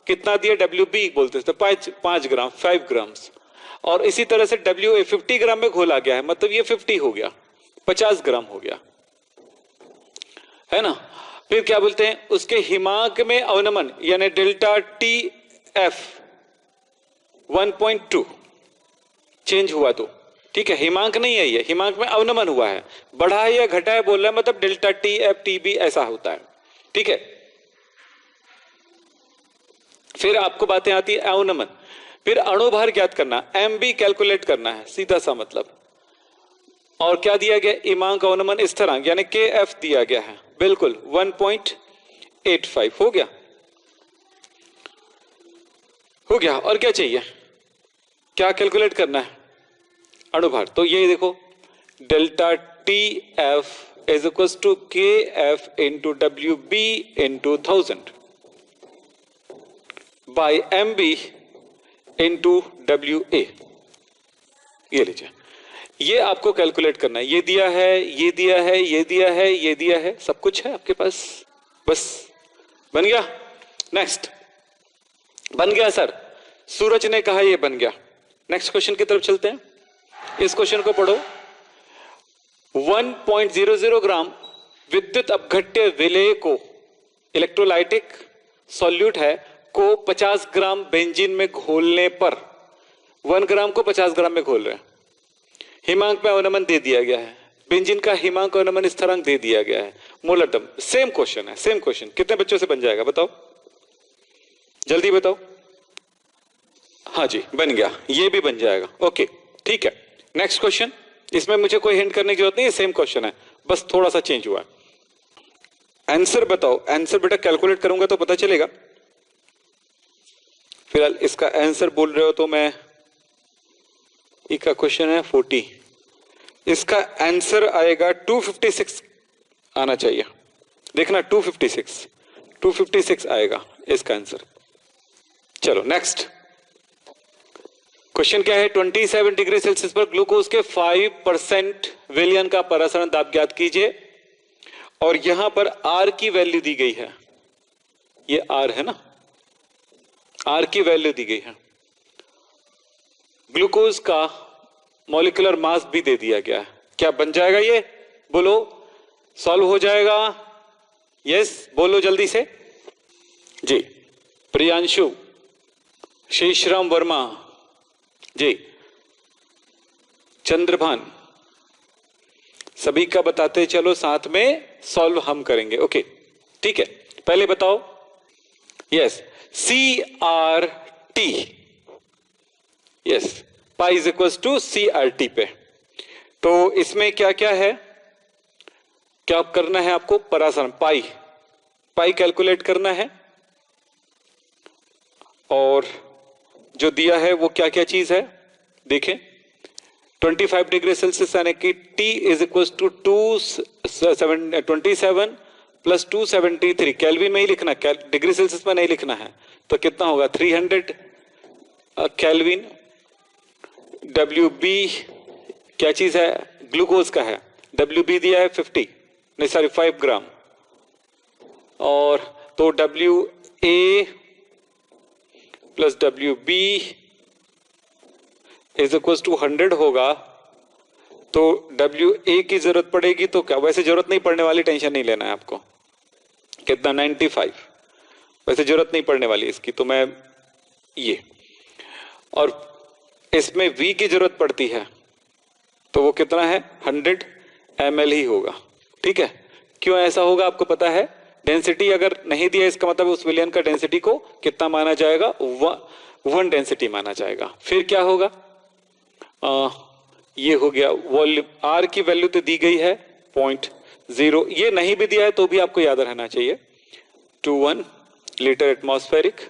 कितना दिया, WB बोलते थे, 5 ग्राम 5 ग्राम्स। और इसी तरह से WA 50 ग्राम में घोला गया है, मतलब ये 50 हो गया, 50 ग्राम हो गया, है ना। फिर क्या बोलते हैं, उसके हिमांक में अवनमन यानी डेल्टा TF 1.2 चेंज हुआ तो, ठीक है, हिमांक नहीं है ये, हिमांक में अवनमन हुआ है, बढ़ा है या घटा है बोल रहा है, मतलब delta T F T B ऐसा होता है, ठीक है। फिर आपको बातें आती है अवनमन, फिर अणुभार ज्ञात करना, एम बी कैलकुलेट करना है, सीधा सा मतलब। और क्या दिया गया, हिमांक अवनमन स्थिरांक यानी के एफ दिया गया है, बिल्कुल 1.85 हो गया, हो गया। और क्या चाहिए, क्या कैलकुलेट करना है, अणुभार। तो ये देखो delta T F is equal to K F into W B into 1000 by M B into W A. ये लीजिए, ये आपको कैलकुलेट करना है, ये दिया है, ये दिया है, ये दिया है, ये दिया है, सब कुछ है आपके पास, बस बन गया। नेक्स्ट, बन गया सर, सूरज ने कहा ये बन गया। नेक्स्ट क्वेश्चन की तरफ चलते हैं, इस क्वेश्चन को पढ़ो। 1.00 ग्राम विद्युत अपघट्य विलेय को, इलेक्ट्रोलाइटिक सॉल्यूट है, को 50 ग्राम बेंजीन में घोलने पर, 1 ग्राम को 50 ग्राम में घोल रहे हैं, हिमांक में अवनमन दे दिया गया है, बेंजीन का हिमांक अवनमन स्थिरांक दे दिया गया है, मोलर टर्म। सेम क्वेश्चन है, सेम क्वेश्चन। कितने बच्चों से बन जाएगा बताओ, जल्दी बताओ। हाँ जी बन गया, ये भी बन जाएगा, ओके ठीक है। नेक्स्ट क्वेश्चन, इसमें मुझे कोई हिंट करने की जरूरत नहीं है, सेम क्वेश्चन है, बस थोड़ा सा चेंज हुआ है। आंसर बताओ, आंसर बेटा कैलकुलेट करूंगा तो पता चलेगा। फिलहाल इसका आंसर बोल रहे हो तो मैं, इसका क्वेश्चन है 40, इसका आंसर आएगा 256 आना चाहिए, देखना 256 आएगा इसका आंसर। चलो नेक्स्ट क्वेश्चन क्या है, 27 डिग्री सेल्सियस पर ग्लूकोज के 5% विलयन का परासरण दाब ज्ञात कीजिए। और यहां पर आर की वैल्यू दी गई है, ये आर है ना, आर की वैल्यू दी गई है, ग्लूकोज का मॉलिक्यूलर मास भी दे दिया गया है। क्या बन जाएगा ये, बोलो, सॉल्व हो जाएगा? यस बोलो जल्दी से जी। प्रियांशु, शेषराम वर्मा जी, चंद्रभान, सभी का बताते चलो, साथ में सॉल्व हम करेंगे, ओके ठीक है। पहले बताओ, yes C R T, yes pi is equal to C R T पे। तो इसमें क्या क्या है, क्या करना है आपको, परासरण पाई, पाई कैलकुलेट करना है। और जो दिया है वो क्या क्या चीज है देखें, 25 डिग्री सेल्सियस यानी कि T is equal to 27 plus 273, Kelvin में ही लिखना, डिग्री सेल्सियस में नहीं लिखना है। तो कितना होगा 300 केल्विन। WB क्या चीज है, ग्लूकोज का है, WB दिया है 50, नहीं सॉरी 5 ग्राम। और तो WA plus WB is equal to 100 होगा। तो WA की जरूरत पड़ेगी तो क्या, वैसे जरूरत नहीं पड़ने वाली, टेंशन नहीं लेना है आपको। कितना 95, वैसे जरूरत नहीं पड़ने वाली इसकी, तो मैं ये, और इसमें V की जरूरत पड़ती है तो वो कितना है 100 ml ही होगा, ठीक है। क्यों ऐसा होगा आपको पता है, डेंसिटी अगर नहीं दिया इसका मतलब उस विलयन का डेंसिटी को कितना माना जाएगा, 1 डेंसिटी माना जाएगा। फिर क्या होगा, ये हो गया वॉल्यूम, आर की वैल्यू तो दी गई है 0.0, ये नहीं भी दिया है तो भी आपको याद रहना चाहिए 21 लीटर एटमॉस्फेरिक,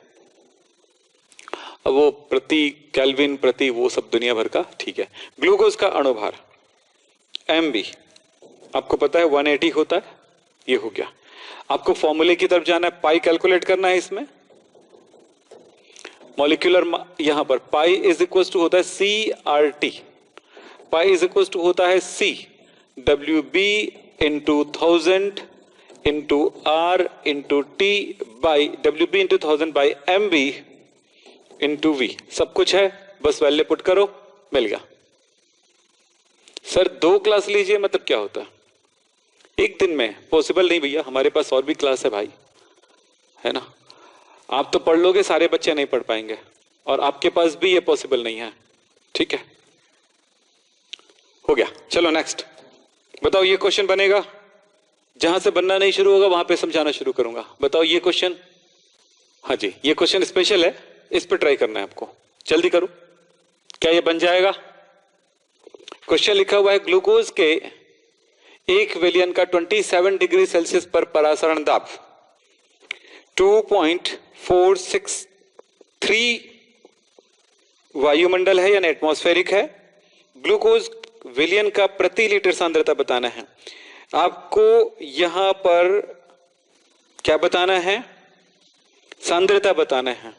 वो प्रति केल्विन प्रति वो सब दुनिया भर का, ठीक है। ग्लूकोज का अणुभार MB आपको पता है 180 होता है, ये हो गया। आपको फॉर्मूले की तरफ जाना है, पाई कैलकुलेट करना है इसमें, मॉलिक्यूलर यहां पर पाई इज इक्वल टू होता है CRT, pi is equal to होता है C WB into 1000 into R into T by WB into 1000 by MB into V, सब कुछ है, बस वैल्यू पुट करो, मिल गया। सर 2 क्लास लीजिए मतलब क्या होता है, एक दिन में पॉसिबल नहीं भैया, हमारे पास और भी क्लास है भाई, है ना। आप तो पढ़ लोगे, सारे बच्चे नहीं पढ़ पाएंगे, और आपके पास भी ये पॉसिबल नहीं है। ठीक है, हो गया। चलो नेक्स्ट बताओ, ये क्वेश्चन बनेगा, जहां से बनना नहीं शुरू होगा वहां पे समझाना शुरू करूंगा। बताओ ये क्वेश्चन, हाँ जी ये क्वेश्चन स्पेशल है, इस पे ट्राई करना है आपको, जल्दी करो। क्या ये बन जाएगा? क्वेश्चन लिखा हुआ है, ग्लूकोज के 1 विलियन का 27 डिग्री सेल्सियस पर परासरण दाब 2.463 वायुमंडल है यानी एटमॉस्फेरिक है। ग्लूकोज विलियन का प्रति लीटर सांद्रता बताना है। आपको यहां पर क्या बताना है? सांद्रता बताना है,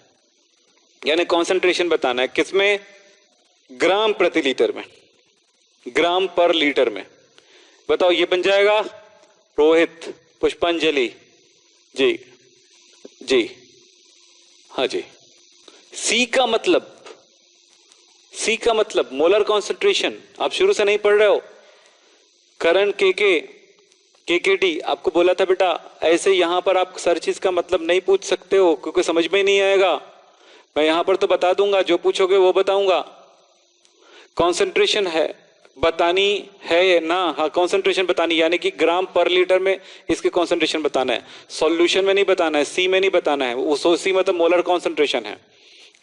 यानी कॉन्सेंट्रेशन बताना है। किसमें? ग्राम प्रति लीटर में, ग्राम पर लीटर में। बताओ ये बन जाएगा? रोहित, पुष्पांजलि जी, जी हाँ जी। सी का मतलब, सी का मतलब मोलर कॉन्सेंट्रेशन। आप शुरू से नहीं पढ़ रहे हो। करण केकेडी आपको बोला था बेटा, ऐसे यहां पर आप सर चीज का मतलब नहीं पूछ सकते हो क्योंकि समझ में ही नहीं आएगा। मैं यहां पर तो बता दूंगा, जो पूछोगे वो बताऊंगा। कॉन्सेंट्रेशन है बतानी है ना, हाँ कॉन्सेंट्रेशन बतानी, यानी कि ग्राम पर लीटर में इसकी कॉन्सेंट्रेशन बताना है। सॉल्यूशन में नहीं बताना है, सी में नहीं बताना है। वो सी मतलब मोलर कॉन्सेंट्रेशन है,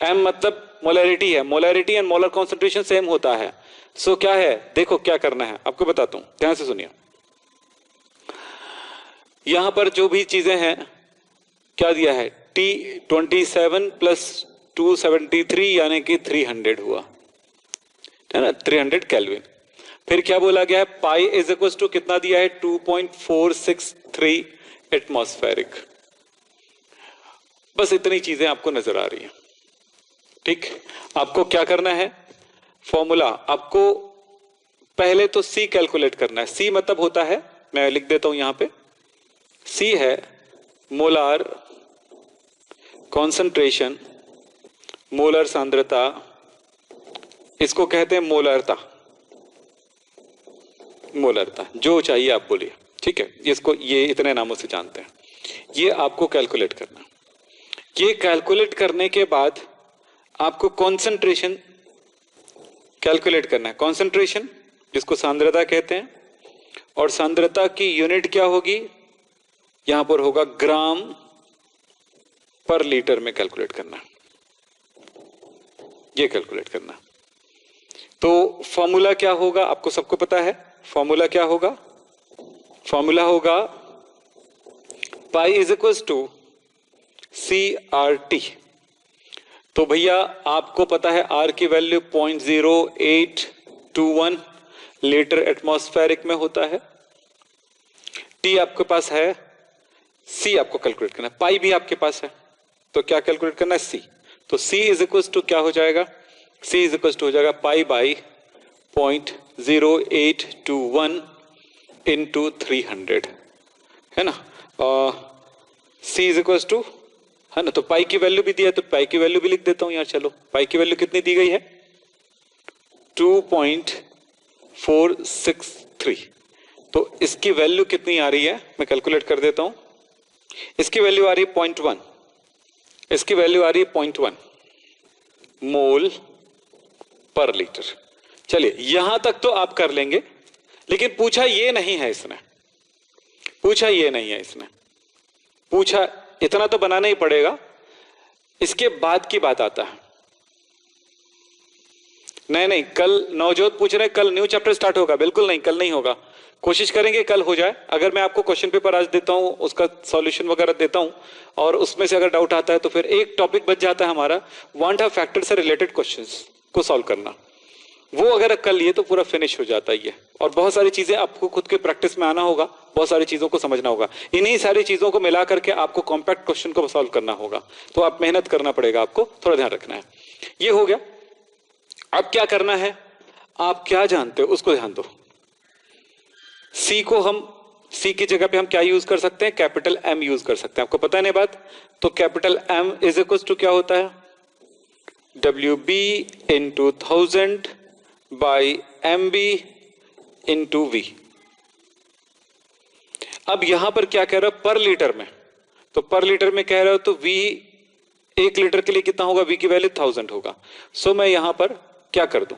एम मतलब मोलैरिटी है। Molarity and molar concentration same होता है। सो क्या है, देखो क्या करना है आपको बताता हूं, ध्यान से सुनिए। यहां पर जो भी चीजें हैं, क्या दिया है? T27 प्लस 273 यानी कि 300 हुआ है ना, 300 केल्विन। फिर क्या बोला गया है? पाई इज इक्वल टू कितना दिया है? 2.463 एटमॉस्फेरिक। बस इतनी चीजें आपको नजर आ रही है। ठीक, आपको क्या करना है? फॉर्मूला आपको पहले तो सी कैलकुलेट करना है। सी मतलब होता है, मैं लिख देता हूं यहां पे, सी है मोलार कॉन्सेंट्रेशन, मोलर सांद्रता, इसको कहते हैं मोलरता। मोलरता जो चाहिए आप बोलिए, ठीक है, इसको ये इतने नामों से जानते हैं। ये आपको कैलकुलेट करना। ये कैलकुलेट करने के बाद आपको कॉन्सेंट्रेशन कैलकुलेट करना है। कॉन्सेंट्रेशन जिसको सांद्रता कहते हैं, और सांद्रता की यूनिट क्या होगी? यहां पर होगा ग्राम पर लीटर में कैलकुलेट करना, ये कैलकुलेट करना। तो फॉर्मूला क्या होगा आपको सबको पता है। फॉर्मूला क्या होगा? फॉर्मूला होगा pi is equal to CRT। तो भैया आपको पता है आर की वैल्यू 0.0821 लीटर एटमॉस्फेरिक में होता है। टी आपके पास है, सी आपको कैलकुलेट करना है, पाई भी आपके पास है, तो क्या कैलकुलेट करना है? सी। तो सी इज इक्वल टू क्या हो जाएगा? सी इज इक्वल टू हो जाएगा पाई बाई 0.0821 इंटू 300, है ना। सी इज इक्वल टू, है ना, तो पाई की वैल्यू भी दिया तो पाई की वैल्यू भी लिख देता हूं यार। चलो पाई की वैल्यू कितनी दी गई है? 2.463। तो इसकी वैल्यू कितनी आ रही है मैं कैलकुलेट कर देता हूं। इसकी वैल्यू आ रही है 0.1, इसकी वैल्यू आ रही है 0.1 मोल पर लीटर। चलिए यहां तक तो आप कर लेंगे, लेकिन पूछा ये नहीं है इसने, पूछा ये नहीं है इसने, पूछा इतना तो बनाना ही पड़ेगा। इसके बाद की बात आता है। नहीं कल नवजोत पूछ रहे कल न्यू चैप्टर स्टार्ट होगा, बिल्कुल नहीं, कल नहीं होगा। कोशिश करेंगे कल हो जाए। अगर मैं आपको क्वेश्चन पेपर आज देता हूं, उसका सॉल्यूशन वगैरह देता हूं, और उसमें से अगर डाउट आता है तो फिर एक टॉपिक बच जाता है हमारा, वांट हैव फैक्टर से रिलेटेड क्वेश्चंस को सॉल्व करना। वो अगर कर लिए तो पूरा फिनिश हो जाता है। और बहुत सारी चीजें आपको खुद के प्रैक्टिस में आना होगा, बहुत सारी चीजों को समझना होगा। इन्हीं सारी चीजों को मिला करके आपको कॉम्पैक्ट क्वेश्चन को सॉल्व करना होगा, तो आप मेहनत करना पड़ेगा, आपको थोड़ा ध्यान रखना है। ये हो गया। अब क्या करना है? आप क्या जानते हो उसको ध्यान दो। सी को हम, सी की जगह पे हम क्या यूज कर सकते हैं? कैपिटल एम यूज कर सकते हैं। आपको पता है ना बात। तो capital M is equal to क्या होता है? WB into 1000 by MB into V। अब यहां पर क्या कह रहे हो? पर लीटर में, तो पर लीटर में कह रहे हो तो V 1 लीटर के लिए कितना होगा, V की वैल्यू 1000 होगा। सो मैं यहां पर क्या कर दूं,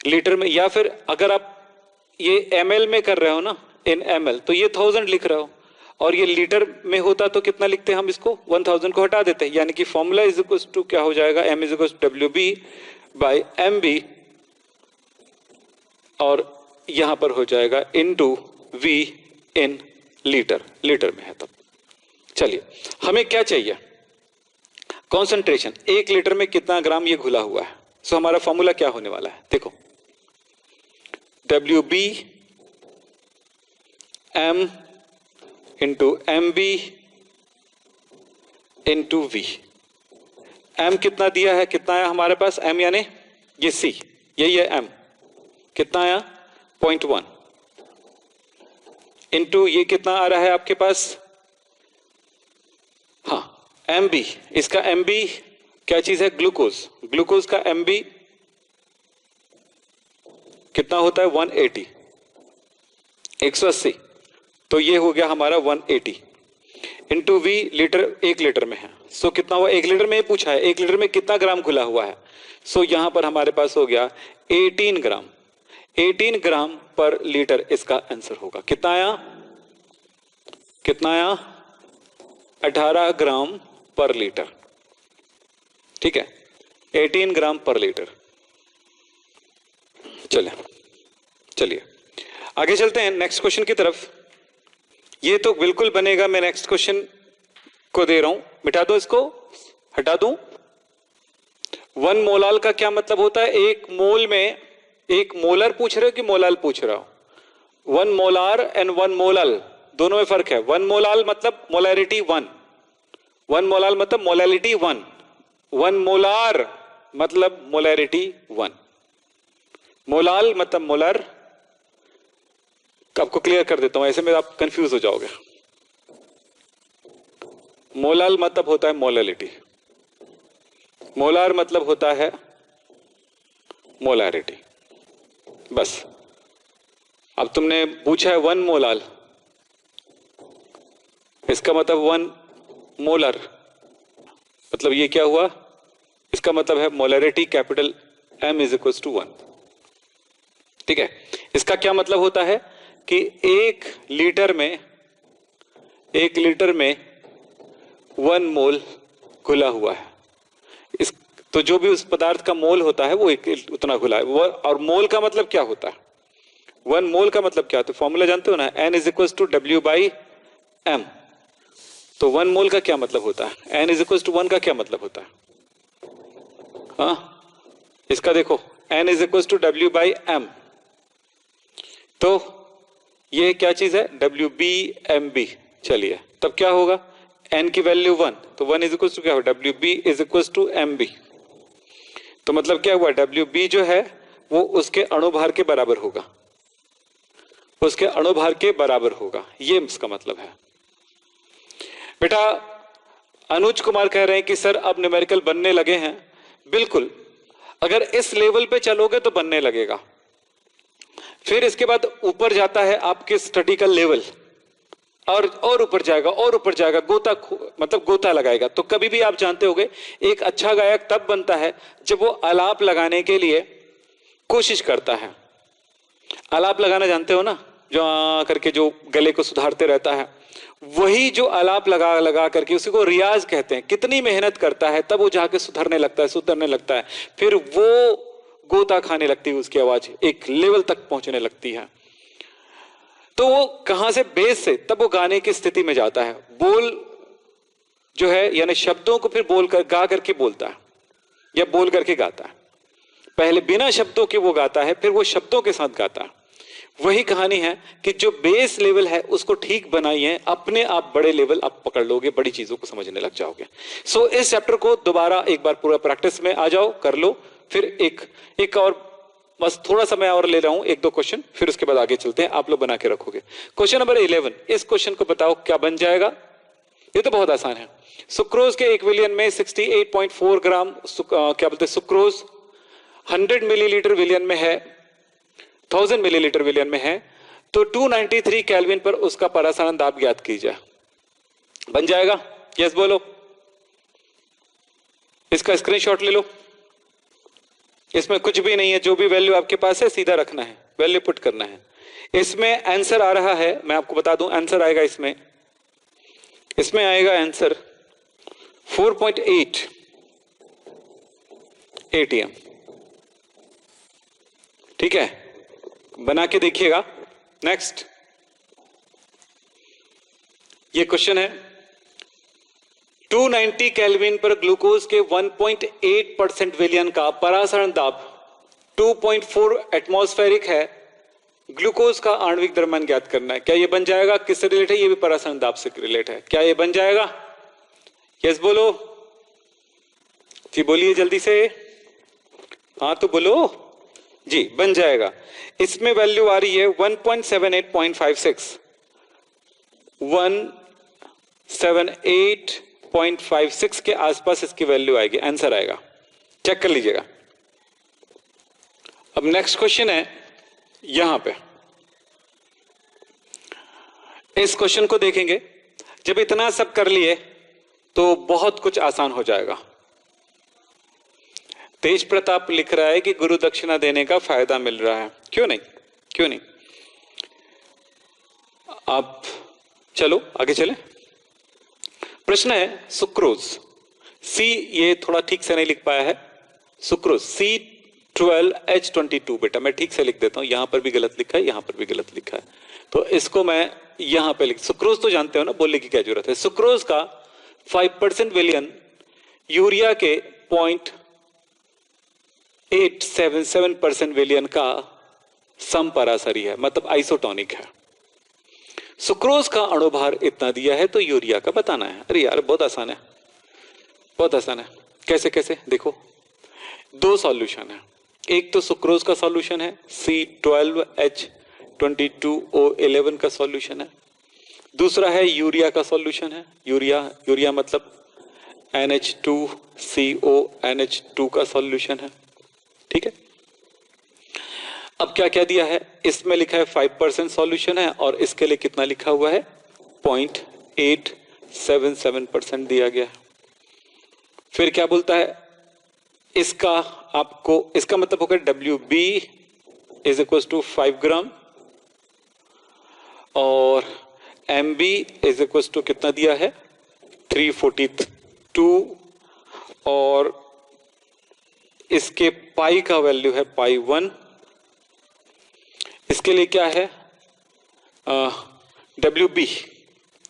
लीटर में, या फिर अगर आप ये ml में कर रहे हो ना, इन ml, तो ये 1000 लिख रहे हो, और ये लीटर में होता तो कितना लिखते हैं हम इसको, 1000 को हटा देते हैं, यानी कि फॉर्मूला इज इक्वल टू क्या हो जाएगा, m is equal to WB by MB, और यहां पर हो जाएगा into V in litre, litre में है तब। चलिए हमें क्या चाहिए, कॉन्सेंट्रेशन, 1 लीटर में कितना ग्राम ये घुला हुआ है। सो हमारा फॉर्मूला क्या होने वाला है, देखो, WB M into MB into V। M कितना दिया है, कितना आया हमारे पास, M यानी ये C, यही है M, कितना आया 0.1, इंटू ये कितना आ रहा है आपके पास, हाँ MB, इसका MB क्या चीज है, ग्लूकोज, ग्लूकोज का MB कितना होता है 180, 180, तो ये हो गया हमारा 180 इंटू V, लीटर 1 लीटर में है। सो कितना हुआ, 1 लीटर में ये पूछा है 1 लीटर में कितना ग्राम खुला हुआ है। सो यहां पर हमारे पास हो गया 18 ग्राम, 18 ग्राम पर लीटर इसका आंसर होगा। कितना आया, कितना आया, 18 ग्राम पर लीटर, ठीक है, 18 ग्राम पर लीटर। चलिए आगे चलते हैं नेक्स्ट क्वेश्चन की तरफ। ये तो बिल्कुल बनेगा, मैं नेक्स्ट क्वेश्चन को दे रहा हूं, मिटा दो इसको, हटा दूं। 1 मोलाल का क्या मतलब होता है, 1 मोल में, 1 मोलर पूछ रहे हो कि मोलाल पूछ रहे हो, 1 मोलार एंड 1 मोलाल दोनों में फर्क है। 1 मोलाल मतलब मोलैरिटी 1, 1 मोलाल मतलब मोलैलिटी 1, 1 मोलार मतलब मोलैरिटी 1। मोलाल मतलब मोलर, आपको क्लियर कर देता हूं, ऐसे में आप कंफ्यूज हो जाओगे। मोलाल मतलब होता है मोलैलिटी, मोलार मतलब होता है मोलैरिटी, बस। अब तुमने पूछा है 1 मोलाल, इसका मतलब 1 मोलर, मतलब ये क्या हुआ, इसका मतलब है molarity capital M is equal to 1, ठीक है। इसका क्या मतलब होता है कि 1 लीटर में 1 मोल घुला हुआ है, इस तो जो भी उस पदार्थ का मोल होता है वो उतना घुला है। और मोल का मतलब क्या होता है, 1 मोल का मतलब क्या होता है, फॉर्मूला जानते हो ना, N is equal to W by M। तो 1 मोल का क्या मतलब होता है, N इज इक्वल टू 1 का क्या मतलब होता है, हाँ इसका देखो, N is equal to W by M, तो ये क्या चीज है, WBMB। चलिए तब क्या होगा, N की वैल्यू 1, तो 1 इज इक्वल टू क्या होगा, WB is equal to MB। तो मतलब क्या हुआ, WB जो है वो उसके अणुभार के बराबर होगा, उसके अणुभार के बराबर होगा, ये इसका मतलब है। बेटा अनुज कुमार कह रहे हैं कि सर अब न्यूमेरिकल बनने लगे हैं, बिल्कुल, अगर इस लेवल पे चलोगे तो बनने लगेगा, फिर इसके बाद ऊपर जाता है आपके स्टडी का लेवल, और ऊपर जाएगा और ऊपर जाएगा, मतलब गोता लगाएगा। तो कभी भी आप जानते होंगे एक अच्छा गायक तब बनता है जब वो आलाप लगाने के लिए कोशिश करता है। आलाप लगाना जानते हो ना, जो करके जो गले को सुधारते रहता है, वही जो आलाप लगा लगा करके, उसी को रियाज कहते हैं। कितनी मेहनत करता है तब वो जाके सुधरने लगता है, फिर वो गोता खाने लगती है, उसकी आवाज एक लेवल तक पहुंचने लगती है। तो वो कहां से, बेस से, तब वो गाने की स्थिति में जाता है। बोल जो है यानी शब्दों को फिर बोल कर गा करके बोलता है या बोल करके गाता है। पहले बिना शब्दों के वो गाता है, फिर वो शब्दों के साथ गाता है। वही कहानी है कि जो बेस लेवल है उसको ठीक बनाइए, अपने आप बड़े लेवल आप पकड़ लोगे, बड़ी चीजों को समझने लग जाओगे। सो इस चैप्टर को दोबारा एक बार पूरा प्रैक्टिस में आ जाओ, कर लो, फिर एक और बस थोड़ा समय और ले रहा हूं, 1-2 क्वेश्चन, फिर उसके बाद आगे चलते हैं, आप लोग बना के रखोगे। क्वेश्चन नंबर 11, इस क्वेश्चन को बताओ क्या बन जाएगा। ये तो बहुत आसान है। सुक्रोज के 1 विलियन में 68.4 ग्राम क्या बोलते हैं सुक्रोज 100 मिलीलीटर विलियन में है, 1000 मिलीलीटर विलियन में है, तो 293 केल्विन पर उसका परासारण दाब ज्ञात कीजिए। बन जाएगा, यस बोलो। इसका स्क्रीनशॉट ले लो। इसमें कुछ भी नहीं है, जो भी वैल्यू आपके पास है सीधा रखना है, वैल्यू पुट करना है। इसमें आंसर आ रहा है, मैं आपको बता दूं आंसर आएगा इसमें आएगा आंसर 4.8 ATM। ठीक है, बना के देखिएगा। नेक्स्ट, ये क्वेश्चन है 290 केल्विन पर ग्लूकोज के 1.8% विलयन का परासरण दाब 2.4 एटमॉस्फेरिक है। ग्लूकोज का आणविक द्रव्यमान ज्ञात करना है। क्या ये बन जाएगा? किससे रिलेट है? ये भी परासरण दाब से रिलेट है। क्या ये बन जाएगा? यस बोलो जी, बोलिए जल्दी से। हाँ तो बोलो जी, बन जाएगा। इसमें वैल्यू आ रही है 1.78.56, 178.56 के आसपास इसकी वैल्यू आएगी, आंसर आएगा, चेक कर लीजिएगा। अब नेक्स्ट क्वेश्चन है यहां पे, इस क्वेश्चन को देखेंगे। जब इतना सब कर लिए तो बहुत कुछ आसान हो जाएगा। तेज प्रताप लिख रहा है कि गुरु दक्षिणा देने का फायदा मिल रहा है। क्यों नहीं, क्यों नहीं। आप चलो आगे चले। प्रश्न है सुक्रोज, सी, ये थोड़ा ठीक से नहीं लिख पाया है, सुक्रोज C12H22। बेटा मैं ठीक से लिख देता हूं, यहां पर भी गलत लिखा है, यहां पर भी गलत लिखा है, तो इसको मैं यहां पे लिख, सुक्रोज तो जानते हो ना, बोलने की क्या जरूरत है। सुक्रोज का 5% विलयन यूरिया के 0.877% विलयन का समपरासरी है, मतलब आइसोटोनिक है। सुक्रोज का अणुभार इतना दिया है तो यूरिया का बताना है। अरे यार बहुत आसान है, बहुत आसान है। कैसे कैसे देखो, दो सॉल्यूशन है। एक तो सुक्रोज का सॉल्यूशन है, C12H22O11 का सॉल्यूशन है। दूसरा है यूरिया का सॉल्यूशन है, यूरिया मतलब NH2CO NH2 का सॉल्यूशन है। ठीक है, अब क्या क्या दिया है, इसमें लिखा है 5% सॉल्यूशन है, और इसके लिए कितना लिखा हुआ है 0.877% दिया गया है। फिर क्या बोलता है, इसका आपको, इसका मतलब होगा WB इज इक्वल टू 5 ग्राम, और MB इज इक्वल टू कितना दिया है 342, और इसके पाई का वैल्यू है पाई1। इसके लिए क्या है WB,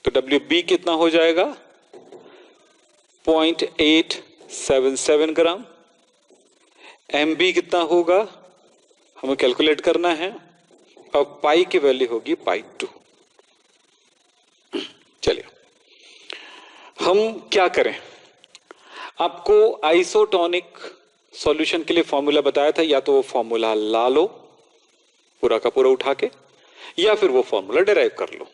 तो WB कितना हो जाएगा 0.877 ग्राम। MB कितना होगा हमें कैलकुलेट करना है, और पाई की वैल्यू होगी पाई2। चलिए हम क्या करें, आपको आइसोटोनिक सॉल्यूशन के लिए फॉर्मूला बताया था, या तो वो फॉर्मूला ला लो पूरा का पूरा उठा के, या फिर वो फॉर्मूला डिराइव कर लो।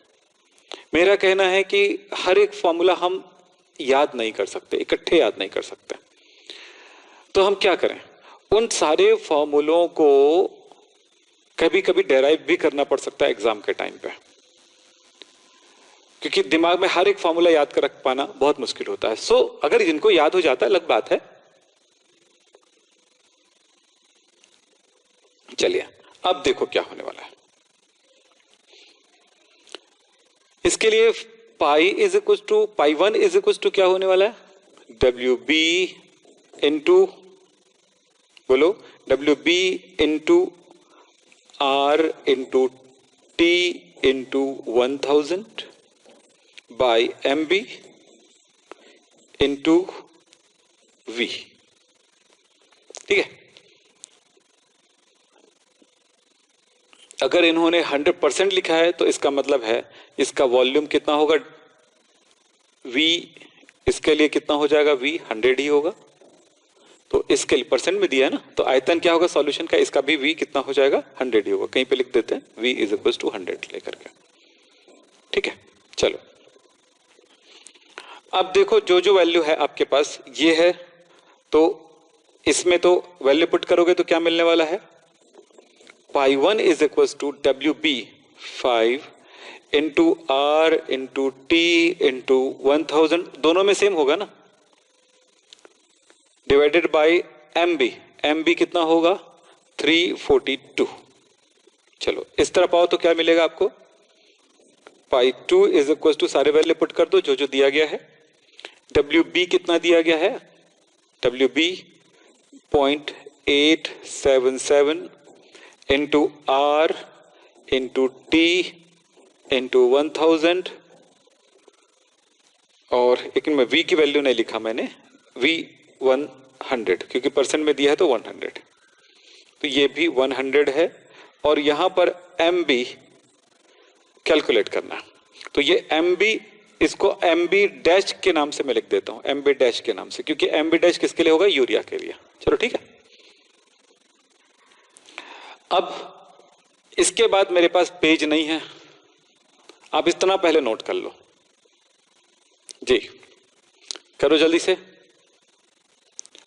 मेरा कहना है कि हर एक फॉर्मूला हम याद नहीं कर सकते, इकट्ठे याद नहीं कर सकते, तो हम क्या करें, उन सारे फॉर्मूलों को कभी कभी डिराइव भी करना पड़ सकता है एग्जाम के टाइम पे, क्योंकि दिमाग में हर एक फॉर्मूला याद कर रख पाना बहुत मुश्किल होता है। सो अगर जिनको याद हो जाता है अलग बात है। चलिए अब देखो क्या होने वाला है। इसके लिए pi is equal to pi is equal to क्या होने वाला है WB इंटू, बोलो WB into R into T into 1000 by MB into V। ठीक है, अगर इन्होंने 100% लिखा है तो इसका मतलब है इसका वॉल्यूम कितना होगा V, इसके लिए कितना हो जाएगा V 100 ही होगा, तो इसके लिए परसेंट में दिया है ना, तो आयतन क्या होगा सॉल्यूशन का, इसका भी V कितना हो जाएगा 100 ही होगा। कहीं पे लिख देते हैं V इज इक्वल टू 100 लेकर के। ठीक है, चलो अब देखो जो जो वैल्यू है आपके पास ये है, तो इसमें तो वैल्यू पुट करोगे तो क्या मिलने वाला है, pi is equal to WB 5 into R into T into 1000, दोनों में सेम होगा ना, डिवाइडेड बाय MB, MB कितना होगा 342। चलो इस तरह पाओ तो क्या मिलेगा आपको, पाई 2 इज इक्वल टू, सारे वैल्यू पुट कर दो जो जो दिया गया है। WB कितना दिया गया है, WB 0.877 into R into T into 1000, और लेकिन मैं V की वैल्यू नहीं लिखा मैंने, V 100 क्योंकि परसेंट में दिया है तो 100, तो ये भी 100 है। और यहां पर MB कैलकुलेट करना, तो ये MB, इसको MB डैश के नाम से मैं लिख देता हूं, MB डैश के नाम से, क्योंकि MB डैश किसके लिए होगा, यूरिया के लिए। चलो ठीक है। अब इसके बाद मेरे पास पेज नहीं है, आप इतना पहले नोट कर लो जी, करो जल्दी से।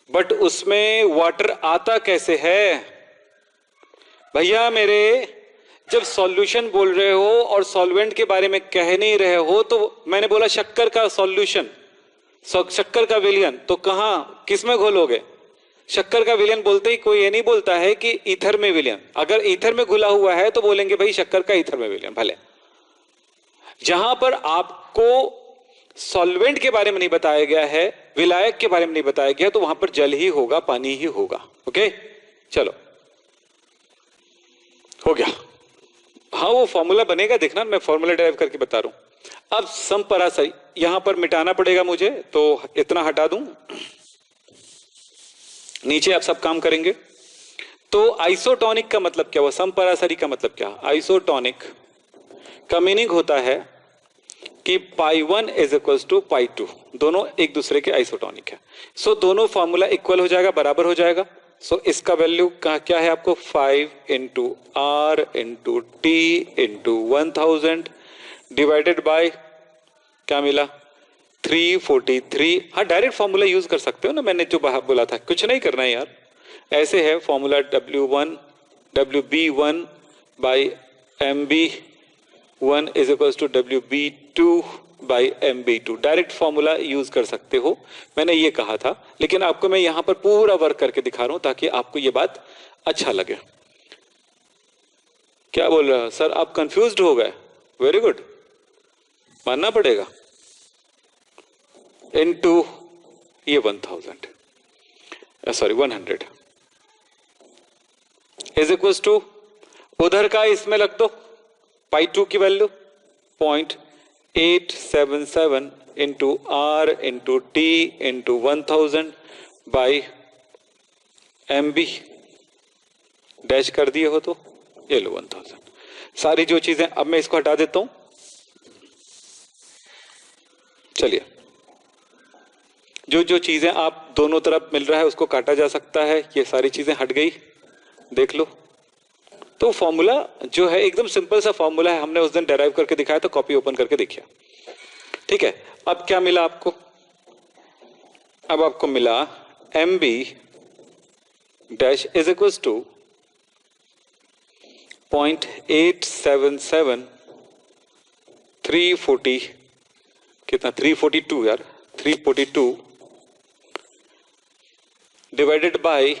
बट उसमें वाटर आता कैसे है भैया मेरे, जब सॉल्यूशन बोल रहे हो और सॉल्वेंट के बारे में कह नहीं रहे हो, तो मैंने बोला शक्कर का सॉल्यूशन, शक्कर का विलयन, तो कहां किस में घोलोगे, शक्कर का विलयन बोलते ही कोई ये नहीं बोलता है कि ईथर में विलयन, अगर ईथर में घुला हुआ है तो बोलेंगे भाई शक्कर का ईथर में विलयन। भले जहां पर आपको सॉल्वेंट के बारे में नहीं बताया गया है, विलायक के बारे में नहीं बताया गया, तो वहां पर जल ही होगा, पानी ही होगा। ओके चलो हो गया। हाँ वो फॉर्मूला बनेगा, देखना मैं फॉर्मूला ड्राइव करके बता रहा हूं। अब समपरासरी यहां पर मिटाना पड़ेगा मुझे, तो इतना हटा दूं, नीचे आप सब काम करेंगे। तो आइसोटोनिक का मतलब क्या हुआ, समपरासरी का मतलब क्या, आइसोटोनिक का मीनिंग होता है कि पाई 1 इज इक्वल टू पाई 2, दोनों एक दूसरे के आइसोटोनिक है। सो दोनों फॉर्मूला इक्वल हो जाएगा, बराबर हो जाएगा। सो इसका वैल्यू क्या है आपको, 5 into R into T into 1000 divided by क्या मिला 343। हाँ डायरेक्ट फॉर्मूला यूज कर सकते हो ना, मैंने जो बोला था, कुछ नहीं करना है यार, ऐसे है formula WB1 by MB1 is equal to WB2 by MB2, direct formula use कर सकते हो, मैंने ये कहा था। लेकिन आपको मैं यहां पर पूरा वर्क करके दिखा रहा हूं ताकि आपको ये बात अच्छा लगे। क्या बोल रहा है सर, आप कंफ्यूज्ड हो गए, वेरी गुड, मानना पड़ेगा। इनटू ये 1000 सॉरी 100 इज इक्वल टू, उधर का इसमें लग दो पाई 2 की value 0.877 into R into T into 1000 by MB dash कर दिए हो तो ये लो 1000। सारी जो चीजें, अब मैं इसको हटा देता हूं, चलिए जो जो चीजें आप दोनों तरफ मिल रहा है उसको काटा जा सकता है, ये सारी चीजें हट गई, देख लो। तो फॉर्मूला जो है एकदम सिंपल सा फॉर्मूला है, हमने उस दिन डेराइव करके दिखाया था, कॉपी ओपन करके देखिए। ठीक है, अब क्या मिला आपको, अब आपको मिला MB dash is equal to 0.877 340 कितना 342 यार 342 डिवाइडेड बाय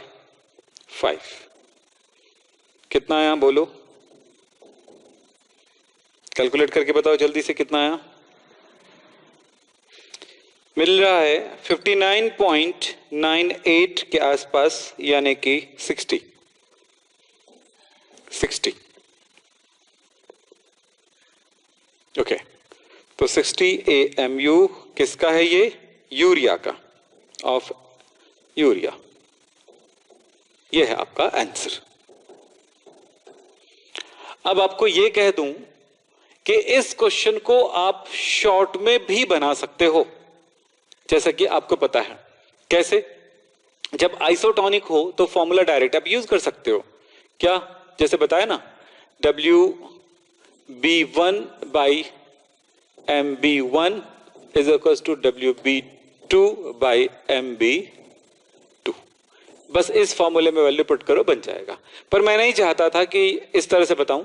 5 कितना आया बोलो, कैलकुलेट करके बताओ जल्दी से कितना आया। मिल रहा है 59.98 के आसपास, यानी कि 60। ओके तो 60 AMU किसका है, ये यूरिया का, ऑफ यूरिया, ये है आपका आंसर। अब आपको ये कह दूं कि इस क्वेश्चन को आप शॉर्ट में भी बना सकते हो, जैसा कि आपको पता है कैसे, जब आइसोटोनिक हो तो फॉर्मूला डायरेक्ट आप यूज कर सकते हो। क्या, जैसे बताया ना, WB1 by MB1 is equal to WB2 by MB2, बस इस फॉर्मूले में वैल्यू पुट करो, बन जाएगा। पर मैं नहीं चाहता था कि इस तरह से बताऊं,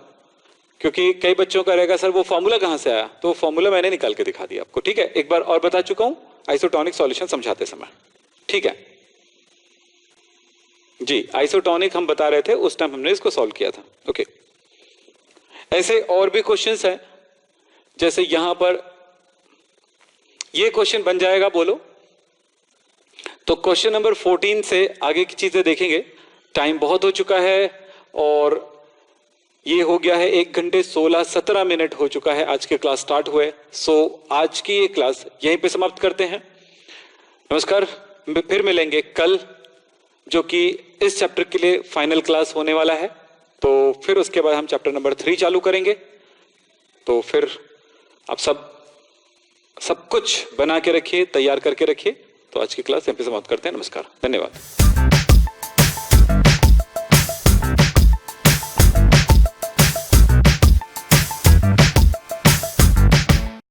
क्योंकि कई बच्चों का रहेगा सर वो फॉर्मूला कहां से आया, तो फॉर्मूला मैंने निकाल के दिखा दिया आपको। ठीक है, एक बार और बता चुका हूं आइसोटोनिक सॉल्यूशन समझाते समय। ठीक है, जी, आइसोटोनिक हम बता रहे थे, उस टाइम हमने इसको सॉल्व किया था। ओके, ऐसे और भी क्वेश्चंस हैं, जैसे यहां पर ये क्वेश्चन बन जाएगा, बोलो। तो क्वेश्चन नंबर 14 से आगे की चीजें देखेंगे। टाइम बहुत हो चुका है और ये हो गया है 1 घंटे 16-17 मिनट हो चुका है आज के क्लास स्टार्ट हुए। सो आज की ये क्लास यहीं पे समाप्त करते हैं। नमस्कार, फिर मिलेंगे कल, जो कि इस चैप्टर के लिए फाइनल क्लास होने वाला है। तो फिर उसके बाद हम चैप्टर नंबर 3 चालू करेंगे। तो फिर आप सब कुछ बना के रखिए, तैयार करके रखिए। तो आज की क्लास यहीं पे समाप्त करते हैं। नमस्कार, धन्यवाद।